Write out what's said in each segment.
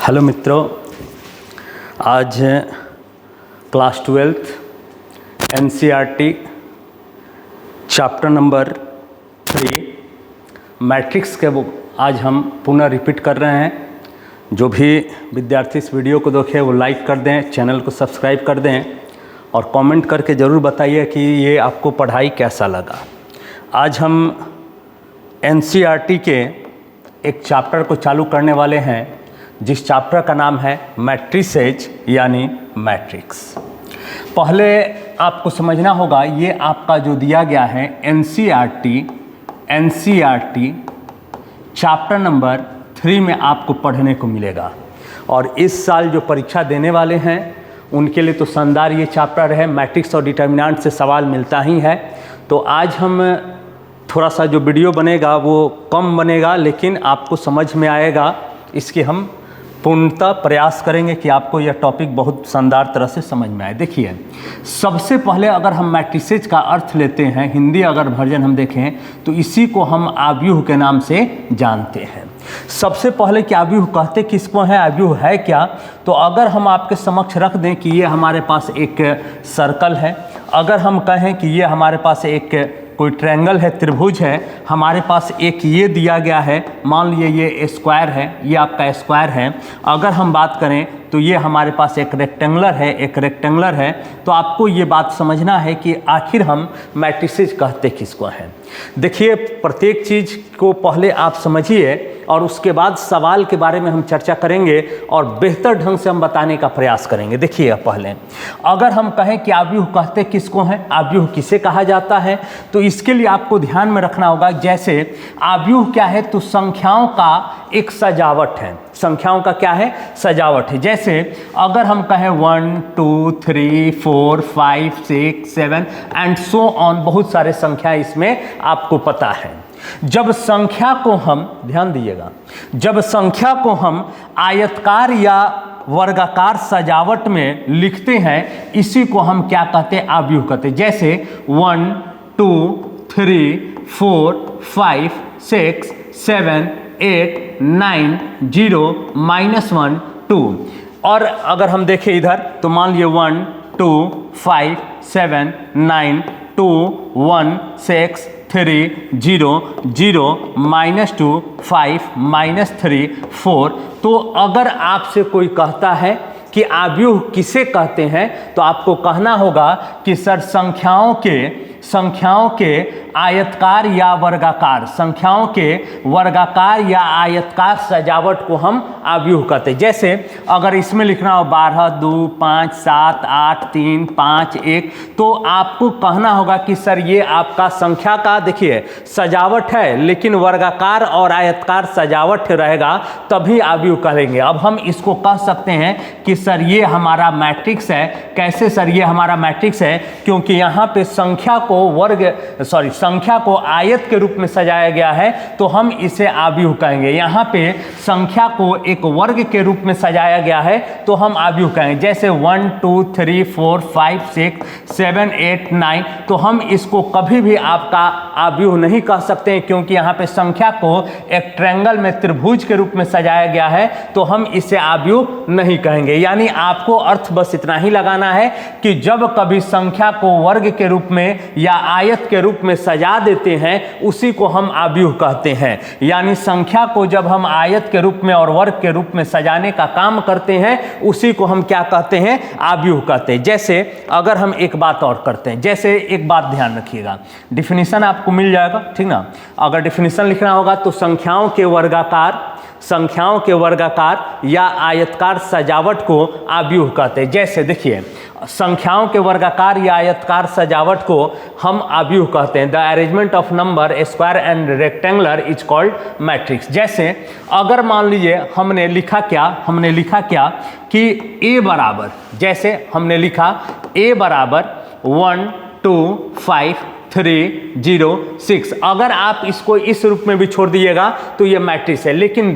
Hello मित्रों, आज class 12th NCERT chapter number 3 matrix के बुक आज हम पुनः रिपीट कर रहे हैं। जो भी विद्यार्थी इस वीडियो को देखें वो लाइक कर दें, चैनल को सब्सक्राइब कर दें और कमेंट करके ज़रूर बताइए कि ये आपको पढ़ाई कैसा लगा। आज हम एनसीईआरटी के एक चैप्टर को चालू करने वाले हैं जिस चैप्टर का नाम है मैट्रिसेज यानी मैट्रिक्स। पहले आपको समझना होगा ये आपका जो दिया गया है एनसीईआरटी चैप्टर नंबर 3 में आपको पढ़ने को मिलेगा। और इस साल जो परीक्षा देने वाले हैं उनके लिए तो शानदार ये चैप्टर है। मैट्रिक्स और डिटर्मिनेंट से सवाल मिलता ही है। तो आज हम थोड़ा सा जो वीडियो बनेगा वो कम बनेगा, लेकिन आपको समझ में आएगा। इसके हम पूर्णतः प्रयास करेंगे कि आपको यह टॉपिक बहुत शानदार तरह से समझ में आए। देखिए, सबसे पहले अगर हम मैट्रिसेज का अर्थ लेते हैं, हिंदी अगर वर्जन हम देखें तो इसी को हम आव्यूह के नाम से जानते हैं। सबसे पहले कि आव्यूह कहते किसको हैं, आव्यूह है क्या, तो अगर हम आपके समक्ष रख दें कि ये हमारे पास एक सर्कल है, अगर हम कहें कि ये हमारे पास एक कोई ट्रायंगल है, त्रिभुज है, हमारे पास एक ये दिया गया है, मान लीजिए ये स्क्वायर है, ये आपका स्क्वायर है। अगर हम बात करें तो ये हमारे पास एक रेक्टेंगुलर है, तो आपको ये बात समझना है कि आखिर हम मैट्रिसेज कहते किसको हैं। देखिए, प्रत्येक चीज़ को पहले आप समझिए और उसके बाद सवाल के बारे में हम चर्चा करेंगे और बेहतर ढंग से हम बताने का प्रयास करेंगे। देखिए, पहले अगर हम कहें कि आव्यूह कहते किसको हैं, आव्यूह किसे कहा जाता है, तो इसके लिए आपको ध्यान में रखना होगा। जैसे आव्यूह क्या है, तो संख्याओं का एक सजावट है। संख्याओं का क्या है, सजावट है। जैसे अगर हम कहें 1 2 3 4 5 6 7 एंड सो ऑन, बहुत सारे संख्या इसमें आपको पता है। जब संख्या को हम, ध्यान दीजिएगा, जब संख्या को हम आयतकार या वर्गाकार सजावट में लिखते हैं, इसी को हम क्या कहते हैं, आव्यूह कहते हैं। जैसे 1 2 3 4 5 6 7 8 9 0 -1 2। और अगर हम देखें इधर तो मान लीजिए 1 2 5 7 9 2 1 6 3 0 0 -2 5 -3 4। तो अगर आपसे कोई कहता है कि आव्यूह किसे कहते हैं, तो आपको कहना होगा कि सर संख्याओं के आयतकार या वर्गाकार, संख्याओं के वर्गाकार या आयतकार सजावट को हम आव्यूह कहते हैं। जैसे अगर इसमें लिखना हो 12 2 5 7 8 3 5 1, तो आपको कहना होगा कि सर ये आपका संख्या का, देखिए, सजावट है, लेकिन वर्गाकार और आयतकार सजावट रहेगा तभी आव्यूह कहेंगे। अब हम इसको कह सकते हैं कि सर ये हमारा मैट्रिक्स है। कैसे सर ये हमारा मैट्रिक्स है, क्योंकि यहाँ पे संख्या को आयत के रूप में सजाया गया है, तो हम इसे आव्यूह कहेंगे। यहाँ पे संख्या को एक वर्ग के रूप में सजाया गया है, तो हम आव्यूह कहेंगे। जैसे 1 2 3 4 5 6 7 8 9, तो हम इसको कभी भी आपका आव्यूह नहीं कह सकते हैं, क्योंकि यहाँ पे संख्या को एक ट्रायंगल में, त्रिभुज के रूप में सजाया गया है, तो हम इसे आव्यूह नहीं कहेंगे। यानी आपको अर्थ बस इतना ही लगाना है कि जब कभी संख्या को वर्ग के रूप में या आयत के रूप में सजा देते हैं, उसी को हम आव्यूह कहते हैं। यानी संख्या को जब हम आयत के रूप में और वर्ग के रूप में सजाने का काम करते हैं, उसी को हम क्या कहते हैं, आव्यूह कहते हैं। जैसे अगर हम एक बात और करते हैं, जैसे एक बात ध्यान रखिएगा, डिफिनीशन आपको मिल जाएगा, ठीक ना। अगर डिफिनीशन लिखना होगा तो संख्याओं के वर्गाकार या आयतकार सजावट को आव्यूह कहते हैं। जैसे देखिए, संख्याओं के वर्गाकार या आयतकार सजावट को हम आव्यूह कहते हैं। The arrangement of number square and rectangular is called matrix. जैसे अगर मान लीजिए हमने लिखा क्या कि a बराबर, जैसे हमने लिखा a बराबर 1 2 5 306। अगर आप इसको इस रूप में भी छोड़ दिएगा तो ये मैट्रिक्स है, लेकिन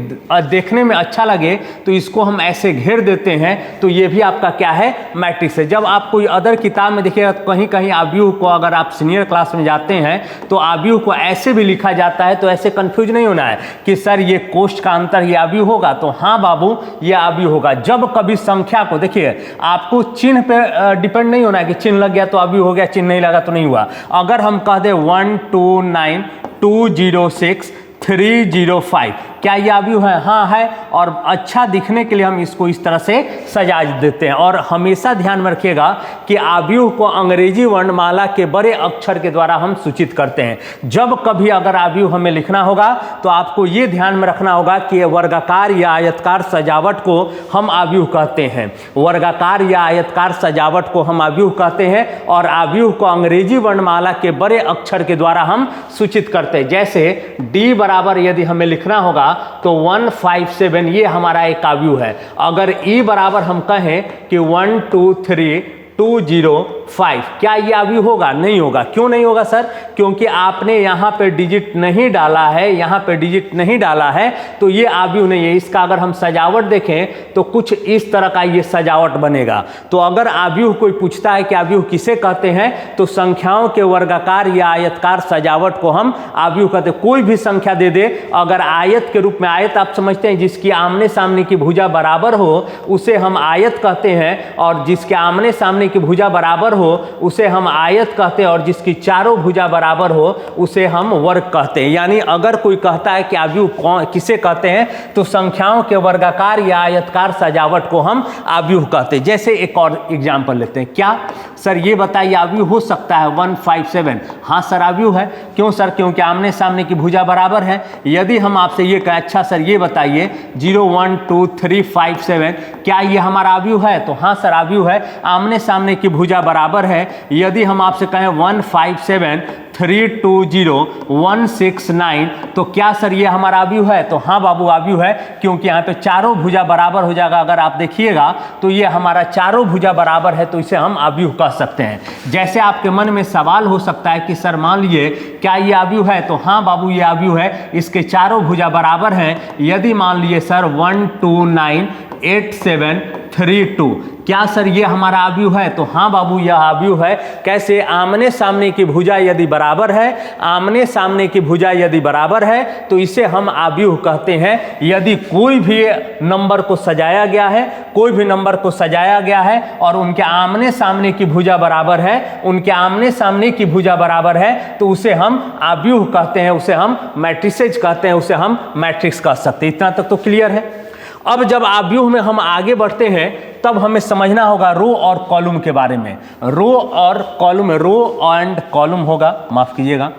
देखने में अच्छा लगे तो इसको हम ऐसे घेर देते हैं तो ये भी आपका क्या है, मैट्रिक्स है। जब आप कोई अदर किताब में देखिएगा तो कहीं कहीं आव्यूह को, अगर आप सीनियर क्लास में जाते हैं तो आव्यूह को ऐसे भी लिखा जाता है, तो ऐसे कंफ्यूज नहीं होना है कि सर ये कोष्ठ का अंतर ये आव्यूह होगा, तो हाँ बाबू ये आव्यूह होगा। जब कभी संख्या को देखिए, आपको चिन्ह पे डिपेंड नहीं होना है कि चिन्ह लग गया तो आव्यूह हो गया, चिन्ह नहीं लगा तो नहीं हुआ। अगर हम कह दे 129 206 305, क्या ये आव्यूह है? हाँ है। और अच्छा दिखने के लिए हम इसको इस तरह से सजा देते हैं। और हमेशा ध्यान में रखिएगा कि आव्यूह को अंग्रेजी वर्णमाला के बड़े अक्षर के द्वारा हम सूचित करते हैं। जब कभी अगर आव्यूह हमें लिखना होगा तो आपको ये ध्यान में रखना होगा कि वर्गाकार या आयतकार सजावट को हम आव्यूह कहते हैं। वर्गाकार या आयतकार सजावट को हम आव्यूह कहते हैं और आव्यूह को अंग्रेजी वर्णमाला के बड़े अक्षर के द्वारा हम सूचित करते हैं। जैसे डी बराबर यदि हमें लिखना होगा तो 157 ये हमारा एक आव्यूह है। अगर ई बराबर हम कहें कि 1 2 3 205, क्या ये आव्यूह होगा? नहीं होगा। क्यों नहीं होगा सर? क्योंकि आपने यहाँ पे डिजिट नहीं डाला है, यहाँ पे डिजिट नहीं डाला है, तो ये आव्यूह नहीं है। इसका अगर हम सजावट देखें तो कुछ इस तरह का ये सजावट बनेगा। तो अगर आव्यूह कोई पूछता है कि आव्यूह किसे कहते हैं, तो संख्याओं के वर्गाकार या आयतकार सजावट को हम आव्यूह कहते हैं। कोई भी संख्या दे दे, अगर आयत के रूप में, आयत आप समझते हैं जिसकी आमने सामने की भुजा बराबर हो उसे हम आयत कहते हैं, और जिसके आमने सामने की भुजा बराबर हो उसे हम आयत कहते हैं, और जिसकी चारों भुजा बराबर हो उसे हम वर्ग कहते हैं। यानी अगर कोई कहता है कि आव्यूह किसे कहते हैं, तो संख्याओं के वर्गाकार या आयतकार सजावट को हम आव्यूह कहते हैं। जैसे एक और एग्जांपल लेते हैं। क्या सर ये बताइए आव्यूह हो सकता है 157? हाँ सर आव्यूह है। क्यों सर? क्योंकि आमने सामने की भुजा बराबर है। यदि हम आपसे ये कहें अच्छा सर ये बताइए 0 1 2 3 5 7, क्या ये हमारा आव्यूह है? तो हाँ सर आव्यूह है, आमने सामने की भुजा बराबर है। यदि हम आपसे कहें 157 320 169, तो क्या सर ये हमारा आव्यूह है? तो हाँ बाबू आव्यूह है, क्योंकि यहाँ पे चारों भुजा बराबर हो जाएगा। अगर आप देखिएगा तो ये हमारा चारों भुजा बराबर है, तो इसे हम आव्यूह कह सकते हैं। जैसे आपके मन में सवाल हो सकता है कि सर मान लीजिए क्या ये आव्यूह है? तो हाँ बाबू ये आव्यूह है, इसके चारों भुजा बराबर हैं। यदि मान लीजिए सर 129 8732, क्या सर ये हमारा आव्यूह है? तो हाँ बाबू यह आव्यूह है। कैसे? आमने सामने की भुजा यदि बराबर है, आमने सामने की भुजा यदि बराबर है तो इसे हम आव्यूह कहते हैं। यदि कोई भी नंबर को सजाया गया है, कोई भी नंबर को सजाया गया है और उनके आमने सामने की भुजा बराबर है, उनके आमने सामने की भुजा बराबर है, तो उसे हम आव्यूह कहते हैं, उसे हम मैट्रिसेज कहते हैं, उसे हम मैट्रिक्स कह सकते हैं। इतना तक तो क्लियर है। अब जब आव्यूह में हम आगे बढ़ते हैं तब हमें समझना होगा रो और कॉलम के बारे में। रो और कॉलम, रो एंड कॉलम होगा, माफ कीजिएगा,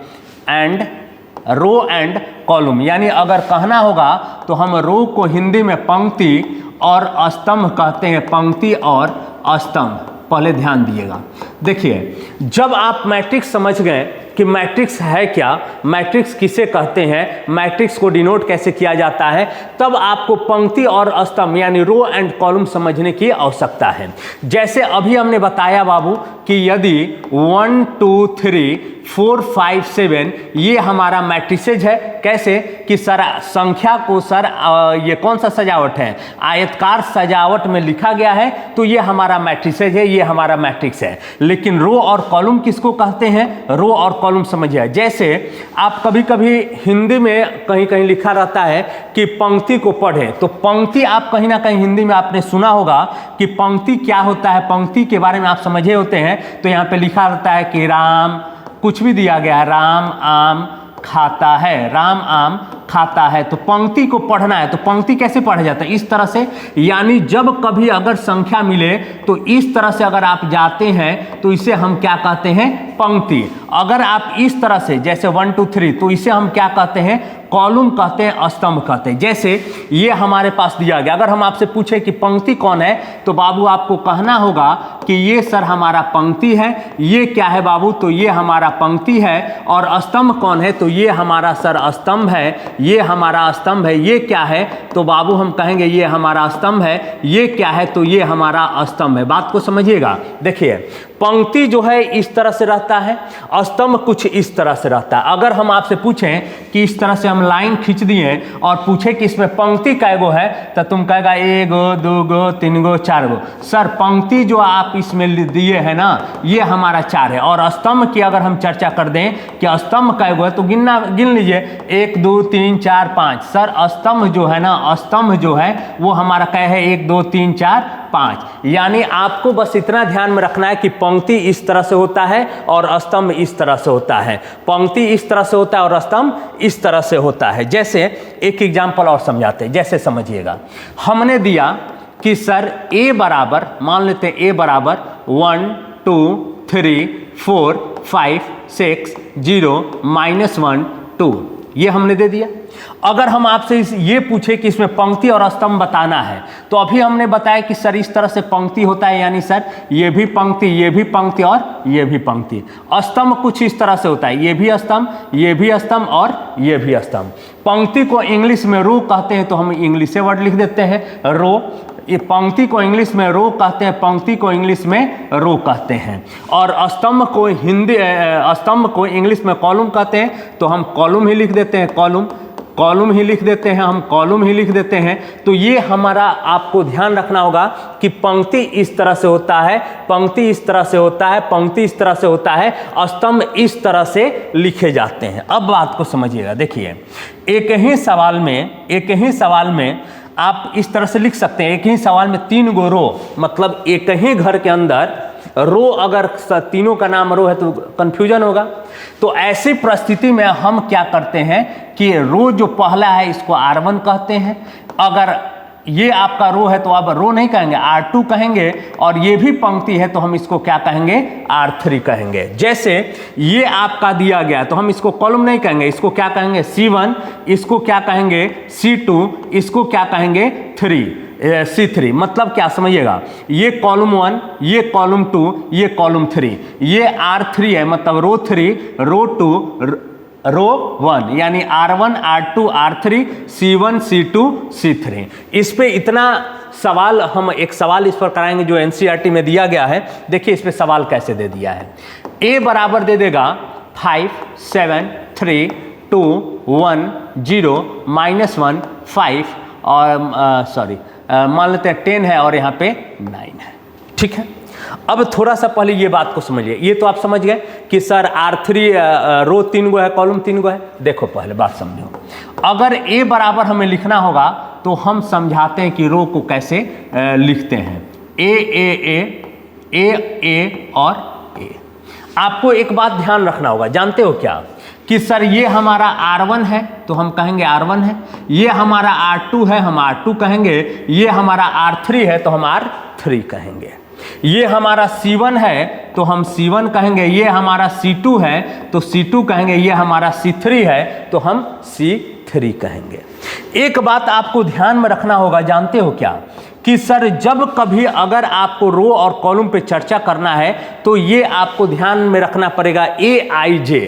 एंड रो एंड कॉलम। यानी अगर कहना होगा तो हम रो को हिंदी में पंक्ति और स्तंभ कहते हैं, पंक्ति और स्तंभ। पहले ध्यान दिएगा। देखिए जब आप मैट्रिक्स समझ गए कि मैट्रिक्स है क्या, मैट्रिक्स किसे कहते हैं, मैट्रिक्स को डिनोट कैसे किया जाता है, तब आपको पंक्ति और स्तंभ यानी रो एंड कॉलम समझने की आवश्यकता है। जैसे अभी हमने बताया बाबू कि यदि 1 2 3 4 5 7 ये हमारा मैट्रिसेज है। कैसे? कि सर संख्या को सर ये कौन सा सजावट है, आयतकार सजावट में लिखा गया है, तो ये हमारा मैट्रिसेज है, ये हमारा मैट्रिक्स है। लेकिन रो और कॉलम किसको कहते हैं? रो और कॉलम समझिए। जैसे आप कभी कभी हिंदी में कहीं कहीं लिखा रहता है कि पंक्ति को पढ़ें, तो पंक्ति आप कहीं ना कहीं हिंदी में आपने सुना होगा कि पंक्ति क्या होता है, पंक्ति के बारे में आप समझे होते हैं। तो यहाँ पे लिखा रहता है कि राम, कुछ भी दिया गया है, राम आम खाता है, राम आम खाता है। तो पंक्ति को पढ़ना है, तो पंक्ति कैसे पढ़ा जाता है? इस तरह से। यानी जब कभी अगर संख्या मिले तो इस तरह से अगर आप जाते हैं तो इसे हम क्या कहते हैं? पंक्ति। अगर आप इस तरह से जैसे 1 2 3, तो इसे हम क्या कहते हैं? कॉलम कहते हैं, स्तंभ कहते हैं। जैसे ये हमारे पास दिया गया, अगर हम आपसे पूछे कि पंक्ति कौन है, तो बाबू आपको कहना होगा कि ये सर हमारा पंक्ति है। ये क्या है बाबू? तो ये हमारा पंक्ति है। और स्तंभ कौन है? तो ये हमारा सर स्तंभ है, ये हमारा स्तंभ है। ये क्या है? तो बाबू हम कहेंगे ये हमारा स्तंभ है। ये क्या है? तो ये हमारा स्तंभ है। बात को समझिएगा। देखिए पंक्ति जो है इस तरह से रहता है, स्तंभ कुछ इस तरह से रहता है। अगर हम आपसे पूछें कि इस तरह से हम लाइन खींच दिए और पूछे कि इसमें पंक्ति कै गो है, तो तुम कहेगा 1 गो 2 गो 3 गो 4 गो। सर पंक्ति जो आप इसमें दिए है ना, ये हमारा 4 है। और स्तंभ की अगर हम चर्चा कर दें कि स्तंभ कै गो है, तो गिन लीजिए 1 2 3 4 5। सर स्तंभ जो है ना, स्तंभ जो है वो हमारा क्या है, 1 2 3 4 5। यानी आपको बस इतना ध्यान में रखना है कि पंक्ति इस तरह से होता है और स्तंभ इस तरह से होता है। पंक्ति इस तरह से होता है और स्तंभ इस तरह से होता है। जैसे एक एग्जाम्पल और समझाते हैं, जैसे समझिएगा, हमने दिया कि सर a बराबर, मान लेते हैं a बराबर 1 2 3 4 5 6 0 -1 2, ये हमने दे दिया। अगर हम आपसे ये पूछे कि इसमें पंक्ति और स्तंभ बताना है, तो अभी हमने बताया कि सर इस तरह से पंक्ति होता है, यानी सर ये भी पंक्ति, ये भी पंक्ति और ये भी पंक्ति। स्तंभ कुछ इस तरह से होता है, ये भी स्तंभ, ये भी स्तंभ और ये भी स्तंभ। पंक्ति को इंग्लिश में रो कहते हैं, तो हम इंग्लिश से वर्ड लिख देते हैं रो। ये पंक्ति को इंग्लिश में रो कहते हैं, पंक्ति को इंग्लिश में रो कहते हैं। और स्तंभ को इंग्लिश में कॉलम कहते हैं, तो हम कॉलम ही लिख देते हैं, कॉलम ही लिख देते हैं, हम कॉलम ही लिख देते हैं। तो ये हमारा आपको ध्यान रखना होगा कि पंक्ति इस तरह से होता है, पंक्ति इस तरह से होता है, पंक्ति इस तरह से होता है, स्तंभ इस तरह से लिखे जाते हैं। अब बात को समझिएगा, देखिए एक ही सवाल में आप इस तरह से लिख सकते हैं, एक ही सवाल में 3 गो रो, मतलब एक ही घर के अंदर रो, अगर तीनों का नाम रो है तो कंफ्यूजन होगा। तो ऐसी परिस्थिति में हम क्या करते हैं कि रो जो पहला है इसको R1 कहते हैं। अगर ये आपका रो है तो अब रो नहीं कहेंगे, R2 कहेंगे। और ये भी पंक्ति है तो हम इसको क्या कहेंगे, R3 कहेंगे। जैसे ये आपका दिया गया तो हम इसको कॉलम नहीं कहेंगे, इसको क्या कहेंगे C1, इसको क्या कहेंगे C2, इसको क्या कहेंगे C3। मतलब क्या समझिएगा, ये कॉलम 1, ये कॉलम 2, ये कॉलम 3, ये R3 है, मतलब रो 3, रो 2, रो 1, यानी R1 R2 R3 C1 C2 C3। इस पे इतना सवाल, हम एक सवाल इस पर कराएंगे जो NCERT में दिया गया है। देखिए इस पे सवाल कैसे दे दिया है। A बराबर दे देगा 5 7 3 2 1 0 -1 5 और मान लेते हैं 10 है और यहाँ पे 9 है, ठीक है। अब थोड़ा सा पहले ये बात को समझिए, ये तो आप समझ गए कि सर R3 रो 3 गो है, कॉलम 3 गो है। देखो पहले बात समझो, अगर A बराबर हमें लिखना होगा तो हम समझाते हैं कि रो को कैसे लिखते हैं, A और A। आपको एक बात ध्यान रखना होगा, जानते हो क्या कि सर ये हमारा R1 है तो हम कहेंगे R1 है, ये हमारा R2 है हम R2 कहेंगे, ये हमारा R3 है तो हम R3 कहेंगे, ये हमारा C1 है तो हम C1 कहेंगे, ये हमारा C2 है तो C2 कहेंगे, ये हमारा C3 है तो हम C3 कहेंगे। एक बात आपको ध्यान में रखना होगा, जानते हो क्या कि सर जब कभी अगर आपको रो और कॉलम पे चर्चा करना है तो ये आपको ध्यान में रखना पड़ेगा AIJ।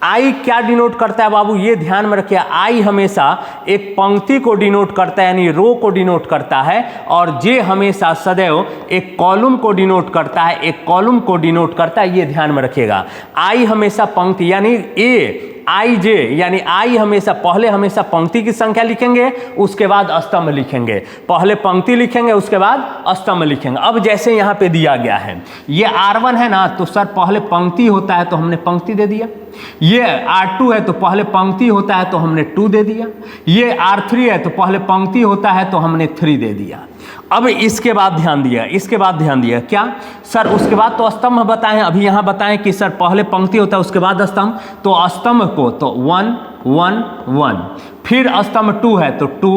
आई क्या डिनोट करता है बाबू, ये ध्यान में रखिए, आई हमेशा एक पंक्ति को डिनोट करता है यानी रो को डिनोट करता है, और जे हमेशा सदैव एक कॉलम को डिनोट करता है, एक कॉलम को डिनोट करता है, ये ध्यान में रखिएगा। आई हमेशा पंक्ति यानी AIJ यानी आई हमेशा पहले हमेशा पंक्ति की संख्या लिखेंगे, उसके बाद स्तंभ लिखेंगे, पहले पंक्ति लिखेंगे उसके बाद स्तंभ लिखेंगे। अब जैसे यहाँ पे दिया गया है ये R1 है ना, तो सर पहले पंक्ति होता है तो हमने पंक्ति दे दिया, ये R2 है तो पहले पंक्ति होता है तो हमने 2 दे दिया, ये R3 है तो पहले पंक्ति होता है तो हमने 3 दे दिया। अब इसके बाद ध्यान दिया, क्या सर उसके बाद तो स्तंभ बताएं, अभी यहाँ बताएं कि सर पहले पंक्ति होता है उसके बाद स्तंभ, तो स्तंभ को तो 1 1 1, फिर स्तंभ 2 है तो 2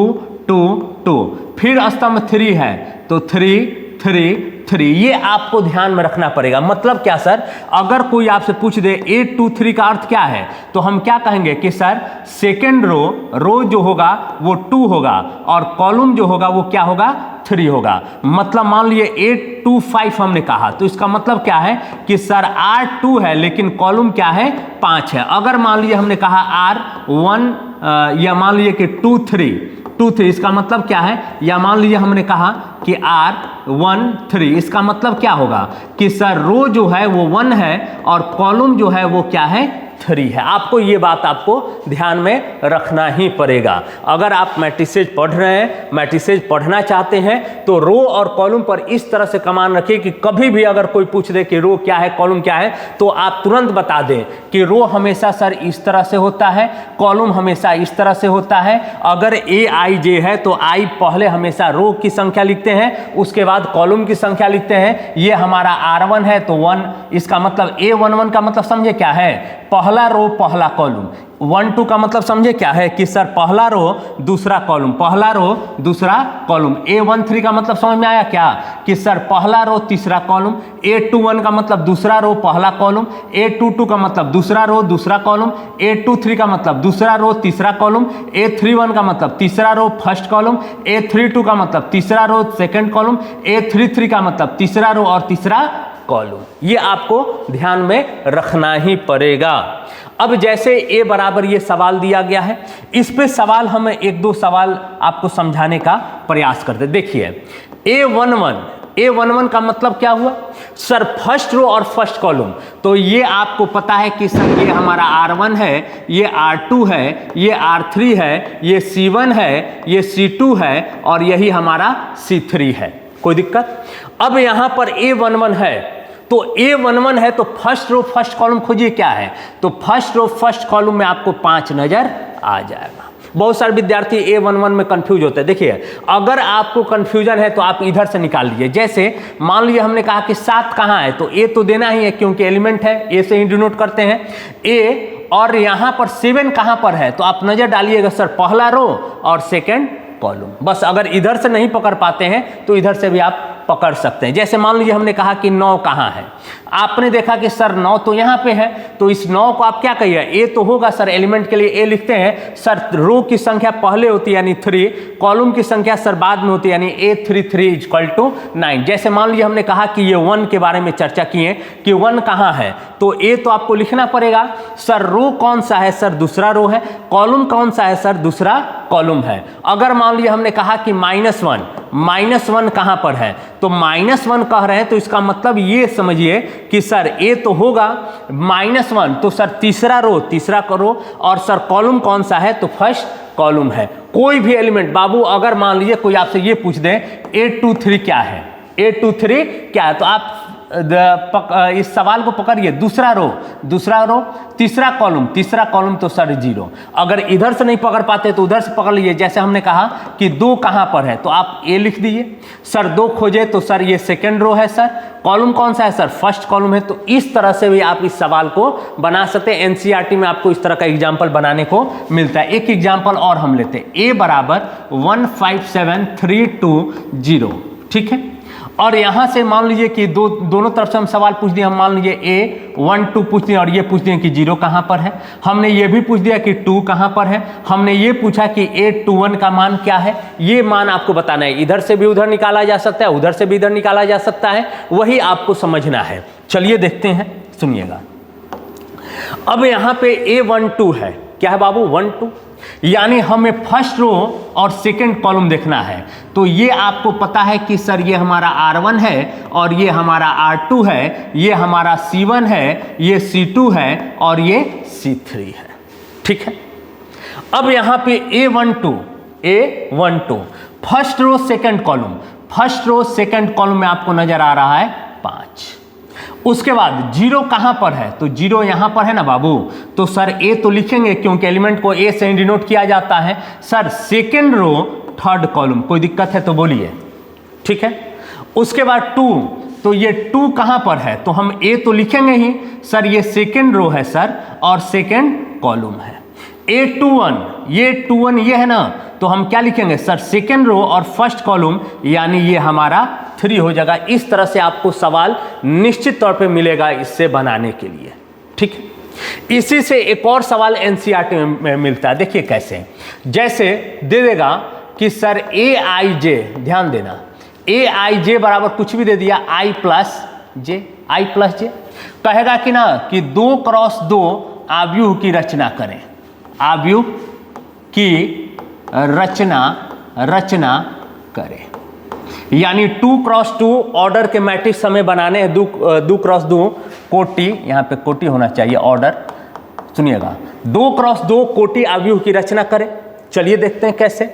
2 2, फिर स्तंभ 3 है तो 3 3 3। ये आपको ध्यान में रखना पड़ेगा। मतलब क्या सर, अगर कोई आपसे पूछ दे 8 2 3 का अर्थ क्या है, तो हम क्या कहेंगे कि सर सेकेंड रो जो होगा वो 2 होगा और कॉलम जो होगा वो क्या होगा 3 होगा। मतलब मान लिए 8 2 5 हमने कहा, तो इसका मतलब क्या है कि सर R2 है लेकिन कॉलम क्या है 5 है। अगर मान लिए हमने कहा R1 या मान लिए कि 2 2 3, इसका मतलब क्या है, या मान लीजिए हमने कहा कि R1 3, इसका मतलब क्या होगा कि सर रो जो है वो 1 है और कॉलम जो है वो क्या है 3 है। आपको ये बात आपको ध्यान में रखना ही पड़ेगा। अगर आप मैट्रिसेज पढ़ रहे हैं, मैट्रिसेज पढ़ना चाहते हैं, तो रो और कॉलम पर इस तरह से कमान रखिए कि कभी भी अगर कोई पूछ दे कि रो क्या है कॉलम क्या है, तो आप तुरंत बता दें कि रो हमेशा सर इस तरह से होता है, कॉलम हमेशा इस तरह से होता है। अगर AIJ है तो I पहले हमेशा रो की संख्या लिखते हैं, उसके बाद कॉलम की संख्या लिखते हैं। ये हमारा R1 है तो 1, इसका मतलब A11 का मतलब समझे क्या है, पहला रो पहला कॉलम। 1 2 का मतलब समझे क्या है कि सर पहला रो दूसरा कॉलम, पहला रो दूसरा कॉलम। A13 का मतलब समझ में आया क्या कि सर पहला रो तीसरा कॉलम। A21 का मतलब दूसरा रो पहला कॉलम। A22 का मतलब दूसरा रो दूसरा कॉलम। A23 का मतलब दूसरा रो तीसरा कॉलम। A31 का मतलब तीसरा रो फर्स्ट कॉलम। A32 का मतलब तीसरा रो सेकंड कॉलम। A33 का मतलब तीसरा रो और तीसरा कॉलम। ये आपको ध्यान में रखना ही पड़ेगा। अब जैसे A बराबर ये सवाल दिया गया है, इस पे सवाल हम 1-2 सवाल आपको समझाने का प्रयास करते। देखिए A11 का मतलब क्या हुआ सर, फर्स्ट रो और फर्स्ट कॉलम। तो ये आपको पता है कि सर ये हमारा R1 है, ये R2 है, ये R3 है, ये C1 है, ये C2 है और यही हमारा C3 है। कोई दिक्कत? अब यहां पर A11 है, तो A11 है तो फर्स्ट रो फर्स्ट कॉलम खोजिए क्या है, तो फर्स्ट रो फर्स्ट कॉलम में आपको 5 नजर आ जाएगा। बहुत सारे विद्यार्थी A11 में कंफ्यूज होते हैं। देखिए अगर आपको कंफ्यूजन है तो आप इधर से निकाल लीजिए। जैसे मान लीजिए हमने कहा कि 7 कहाँ है, तो A तो देना ही है क्योंकि एलिमेंट है, A से ही डिनोट करते हैं A। और यहां पर 7 कहां पर है, तो आप नजर डालिएगा सर पहला रो और सेकेंड कॉलम। बस अगर इधर से नहीं पकड़ पाते हैं तो इधर से भी आप पकड़ सकते हैं। जैसे मान लीजिए हमने कहा कि 9 कहाँ है, आपने देखा कि सर 9 तो यहाँ पे है, तो इस 9 को आप क्या कहिए, A तो होगा सर, एलिमेंट के लिए A लिखते हैं। सर रो की संख्या पहले होती है यानी 3, कॉलम की संख्या सर बाद में होती है यानी A33 = 9। जैसे मान लीजिए हमने कहा कि ये 1 के बारे में चर्चा किए कि 1 कहाँ है, तो A तो आपको लिखना पड़ेगा। सर रो कौन सा है, सर दूसरा रो है। कॉलम कौन सा है, सर दूसरा कॉलम है। अगर मान लीजिए हमने कहा कि -1 कहाँ पर है, तो -1 कह रहे हैं, तो इसका मतलब ये समझिए कि सर A तो होगा -1, तो सर तीसरा रो और सर कॉलम कौन सा है, तो फर्स्ट कॉलम है। कोई भी एलिमेंट बाबू, अगर मान लीजिए कोई आपसे ये पूछ दे A23 क्या है, A23 क्या है, तो आप इस सवाल को पकड़िए, दूसरा रो तीसरा कॉलम तो सर 0। अगर इधर से नहीं पकड़ पाते तो उधर से पकड़ लीजिए। जैसे हमने कहा कि 2 कहाँ पर है, तो आप A लिख दीजिए। सर 2 खोजे तो सर ये सेकंड रो है, सर कॉलम कौन सा है, सर फर्स्ट कॉलम है। तो इस तरह से भी आप इस सवाल को बना सकते हैं। NCERT में आपको इस तरह का एग्जाम्पल बनाने को मिलता है। एक एग्जाम्पल और हम लेते हैं, A बराबर 157,320, ठीक है। और यहां से मान लीजिए कि दोनों तरफ से हम सवाल पूछ दिए। हम मान लीजिए A12 पूछ दिए और ये पूछ दिए कि 0 कहां पर है। हमने ये भी पूछ दिया कि 2 कहां पर है। हमने ये पूछा कि A21 का मान क्या है, ये मान आपको बताना है। इधर से भी उधर निकाला जा सकता है, उधर से भी इधर निकाला जा सकता है, वही आपको समझना है। चलिए देखते हैं, सुनिएगा। अब यहां पे A12 है, क्या है बाबू 12, यानी हमें फर्स्ट रो और सेकंड कॉलम देखना है। तो ये आपको पता है कि सर ये हमारा R1 है और ये हमारा R2 है, ये हमारा C1 है, ये C2 है और ये C3 है, ठीक है। अब यहां पे A12 first row second column में आपको नजर आ रहा है 5। उसके बाद 0 कहां पर है, तो 0 यहां पर है ना बाबू, तो सर A तो लिखेंगे क्योंकि एलिमेंट को A से डिनोट किया जाता है। Sir second row third column, कोई दिक्कत है तो बोलिए, ठीक है। उसके बाद 2, तो ये 2 कहां पर है, तो हम A तो लिखेंगे ही, सर ये सेकंड रो है सर और सेकंड कॉलम है। A21 ये है ना, तो हम क्या लिखेंगे सर सेकंड रो और फर्स्ट कॉलम, यानी ये हमारा 3 हो जाएगा। इस तरह से आपको सवाल निश्चित तौर पे मिलेगा इससे बनाने के लिए, ठीक है। इसी से एक और सवाल NCERT में मिलता है, देखिए कैसे। जैसे दे देगा कि सर AIJ, ध्यान देना, AIJ बराबर कुछ भी दे दिया I प्लस जे, कहेगा कि ना कि 2 क्रॉस 2 आव्यूह की रचना करें, आव्यूह की रचना रचना करें। यानी 2 क्रॉस 2 ऑर्डर के मैट्रिक्स हमें बनाने हैं, 2 क्रॉस 2 कोटि, यहाँ पे कोटि होना चाहिए ऑर्डर, सुनिएगा 2 क्रॉस 2 कोटि अवयव की रचना करें। चलिए देखते हैं कैसे।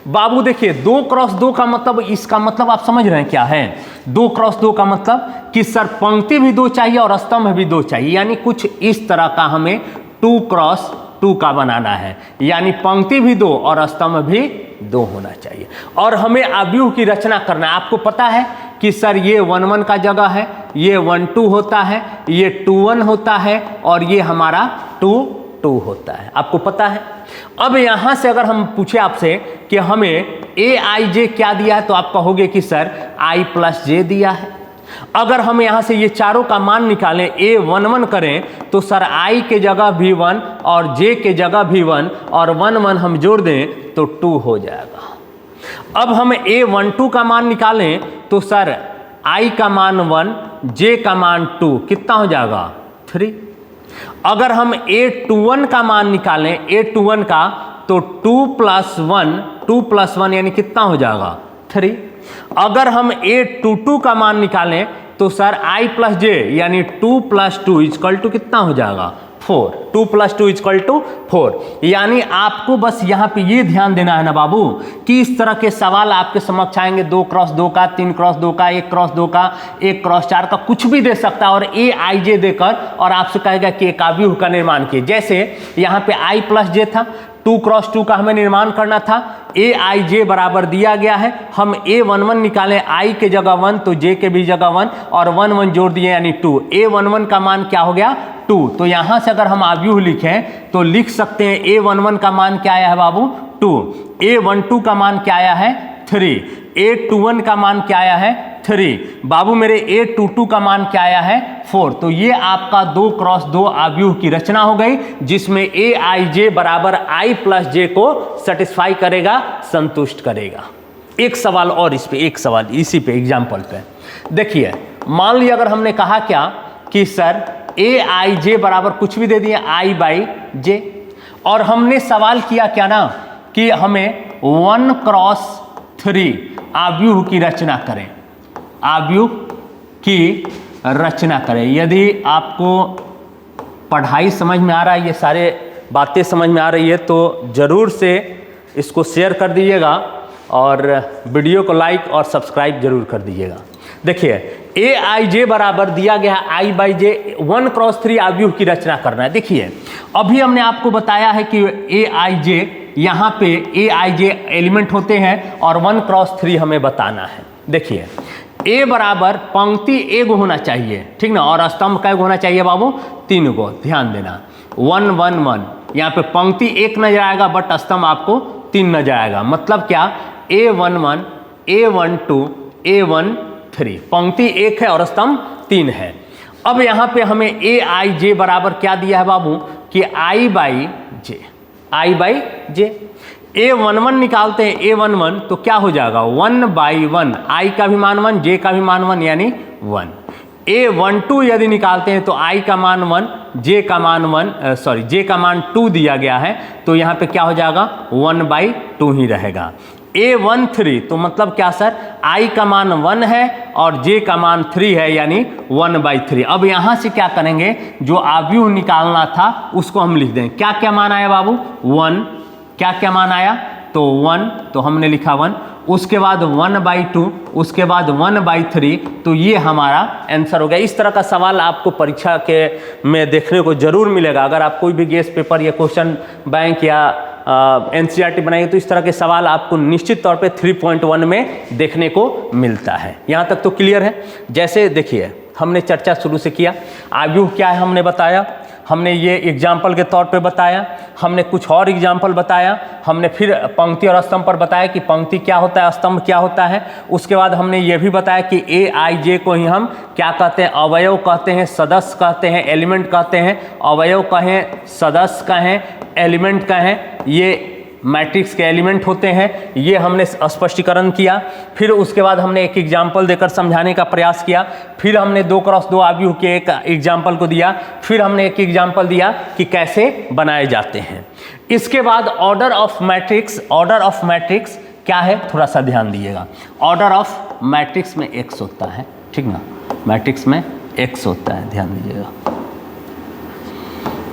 बाबू देखिए 2 क्रॉस 2 का मतलब, इसका मतलब आप समझ रहे हैं क्या है? 2 क्रॉस 2 का मतलब कि सर पंक्ति भी 2 चाहिए और स्तंभ भी 2 चाहिए, यानी कुछ इस तरह का हमें 2 क्रॉस 2 का बनाना है, यानी पंक्ति भी 2 और स्तंभ भी 2 होना चाहिए। और हमें अवयव की रचना करना है। आपको पता है कि सर ये 1 1 का जगह है, ये 1 2 होता है, ये 2 1 होता है और ये हमारा 2 2 होता है, आपको पता है। अब यहां से अगर हम पूछे आपसे कि हमें ए आई जे क्या दिया है, तो आप कहोगे कि सर आई प्लस जे दिया है। अगर हम यहां से ये चारों का मान निकालें, ए 1 1 करें, तो सर आई के जगह भी 1 और जे के जगह भी 1 और 1 1 हम जोड़ दें तो 2 हो जाएगा। अब हम ए 1 2 का मान निकालें, तो सर आई का मान 1, जे का मान 2, कितना हो जाएगा 3। अगर हम A21 का मान निकालें, A21 का, तो 2 प्लस 1 यानी कितना हो जाएगा 3। अगर हम A22 का मान निकालें, तो सर I प्लस जे यानी 2 प्लस 2 इक्वल टू कितना हो जाएगा 4। 2 प्लस 2 इक्वल टू 4। यानी आपको बस यहाँ पे ये ध्यान देना है ना बाबू, कि इस तरह के सवाल आपके समक्ष आएंगे 2 क्रॉस 2 का, 3 क्रॉस 2 का, 1 क्रॉस 2 का, 1 क्रॉस 4 का, कुछ भी दे सकता है और ए आई जे देकर और आपसे कहेगा कि एक अवयव का निर्माण किए। जैसे यहाँ पे आई प्लस जे था, 2 क्रॉस 2 का हमें निर्माण करना था, ए आई जे बराबर दिया गया है, हम ए 1 1 निकालें, आई के जगह 1 तो जे के भी जगह 1 और 1 1 जोड़ दिए यानी 2। ए 1 1 का मान क्या हो गया 2। तो यहां से अगर हम अवयव लिखें तो लिख सकते हैं ए 1 1 का मान क्या आया है बाबू 2, ए 1 2 का मान क्या आया है 3, ए 2 1 का मान क्या आया है 3, बाबू मेरे ए 2 2 का मान क्या आया है 4। तो ये आपका 2 क्रॉस 2 अवयव की रचना हो गई, जिसमें ए आई जे बराबर आई प्लस जे को सेटिस्फाई करेगा, संतुष्ट करेगा। एक सवाल और इस पे, एक सवाल इसी पे एग्जाम्पल पे देखिए। मान लिया अगर हमने कहा क्या कि सर ए आई जे बराबर कुछ भी दे दिए आई बाई जे, और हमने सवाल किया क्या ना कि हमें 1 क्रॉस 3 अवयव की रचना करें, अवयव की रचना करें। यदि आपको पढ़ाई समझ में आ रहा है, ये सारे बातें समझ में आ रही है, तो ज़रूर से इसको शेयर कर दीजिएगा और वीडियो को लाइक और सब्सक्राइब जरूर कर दीजिएगा। देखिए ए आई जे बराबर दिया गया है आई बाई जे, 1 क्रॉस 3 अवयव की रचना करना है। देखिए अभी हमने आपको बताया है कि ए आई जे, यहाँ पे ए आई जे एलिमेंट होते हैं और 1 क्रॉस 3 हमें बताना है। देखिए ए बराबर पंक्ति एगो होना चाहिए, ठीक ना, और स्तंभ कै गो होना चाहिए बाबू 3 गो। ध्यान देना 1 1 1, यहाँ पे पंक्ति 1 नजर आएगा बट स्तंभ आपको 3 नजर आएगा। मतलब क्या A11, A12, A13, पंक्ति 1 है और स्तंभ 3 है। अब यहाँ पे हमें ए आई जे बराबर क्या दिया है बाबू कि आई by J, I by J. A11 निकालते हैं, A11 तो क्या हो जाएगा 1 बाई 1, आई का भी मान 1, जे का भी मान 1 यानी 1। A12 यदि निकालते हैं तो आई का मान 1, जे का मान 1, सॉरी जे का मान 2 दिया गया है, तो यहाँ पे क्या हो जाएगा 1 बाई 2 ही रहेगा। A13 तो मतलब क्या सर, आई का मान 1 है और जे का मान 3 है यानी 1 बाई 3। अब यहाँ से क्या करेंगे, जो अवयव निकालना था उसको हम लिख दें। क्या क्या मान आया बाबू 1, क्या क्या मान आया तो 1, तो हमने लिखा 1, उसके बाद 1 बाई 2, उसके बाद 1 बाई 3, तो ये हमारा आंसर हो गया। इस तरह का सवाल आपको परीक्षा के में देखने को जरूर मिलेगा। अगर आप कोई भी गेस्ट पेपर या क्वेश्चन बैंक या एनसीईआरटी बनाएंगे तो इस तरह के सवाल आपको निश्चित तौर पे 3.1 में देखने को मिलता है। यहाँ तक तो क्लियर है। जैसे देखिए हमने चर्चा शुरू से किया, अवयव क्या है हमने बताया, हमने ये एग्जाम्पल के तौर पे बताया, हमने कुछ और एग्जाम्पल बताया, हमने फिर पंक्ति और स्तंभ पर बताया कि पंक्ति क्या होता है, स्तंभ क्या होता है। उसके बाद हमने ये भी बताया कि ए आई जे को ही हम क्या कहते हैं, अवयव कहते हैं, सदस्य कहते हैं, एलिमेंट कहते हैं। अवयव कहें, सदस्य कहें, एलिमेंट कहें, ये मैट्रिक्स के एलिमेंट होते हैं। ये हमने स्पष्टीकरण किया। फिर उसके बाद हमने एक एग्जाम्पल देकर समझाने का प्रयास किया। फिर हमने 2 क्रॉस 2 अवयव के एक एग्जाम्पल को दिया। फिर हमने एक एग्जाम्पल दिया कि कैसे बनाए जाते हैं। इसके बाद order of matrix, order of matrix क्या है, थोड़ा सा ध्यान दीजिएगा। ऑर्डर ऑफ मैट्रिक्स में x होता है, ठीक ना, मैट्रिक्स में x होता है, ध्यान दीजिएगा,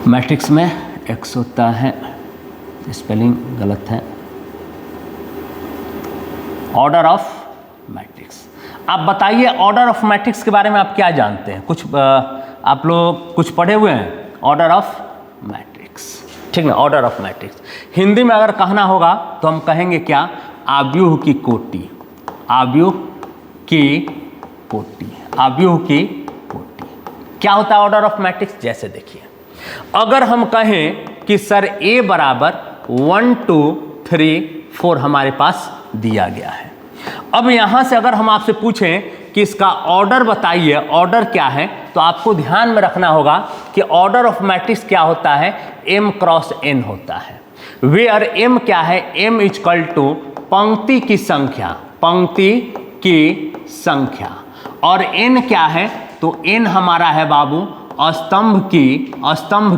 मैट्रिक्स में x होता है, स्पेलिंग गलत है, ऑर्डर ऑफ मैट्रिक्स। आप बताइए ऑर्डर ऑफ मैट्रिक्स के बारे में आप क्या जानते हैं, कुछ आप लोग कुछ पढ़े हुए हैं, ऑर्डर ऑफ मैट्रिक्स, ठीक ना, ऑर्डर ऑफ मैट्रिक्स। हिंदी में अगर कहना होगा तो हम कहेंगे क्या, आव्यूह की कोटि, आव्यूह की कोटि, आव्यूह की कोटि। क्या होता है ऑर्डर ऑफ मैट्रिक्स, जैसे देखिए, अगर हम कहें कि सर A बराबर 1 2 3 4 हमारे पास दिया गया है। अब यहां से अगर हम आपसे पूछें कि इसका ऑर्डर बताइए, ऑर्डर क्या है, तो आपको ध्यान में रखना होगा कि ऑर्डर ऑफ मैट्रिक्स क्या होता है, m क्रॉस n होता है। वेयर m क्या है, m इक्वल टू पंक्ति की संख्या, पंक्ति की संख्या, और n क्या है, तो n हमारा है बाबू स्तंभ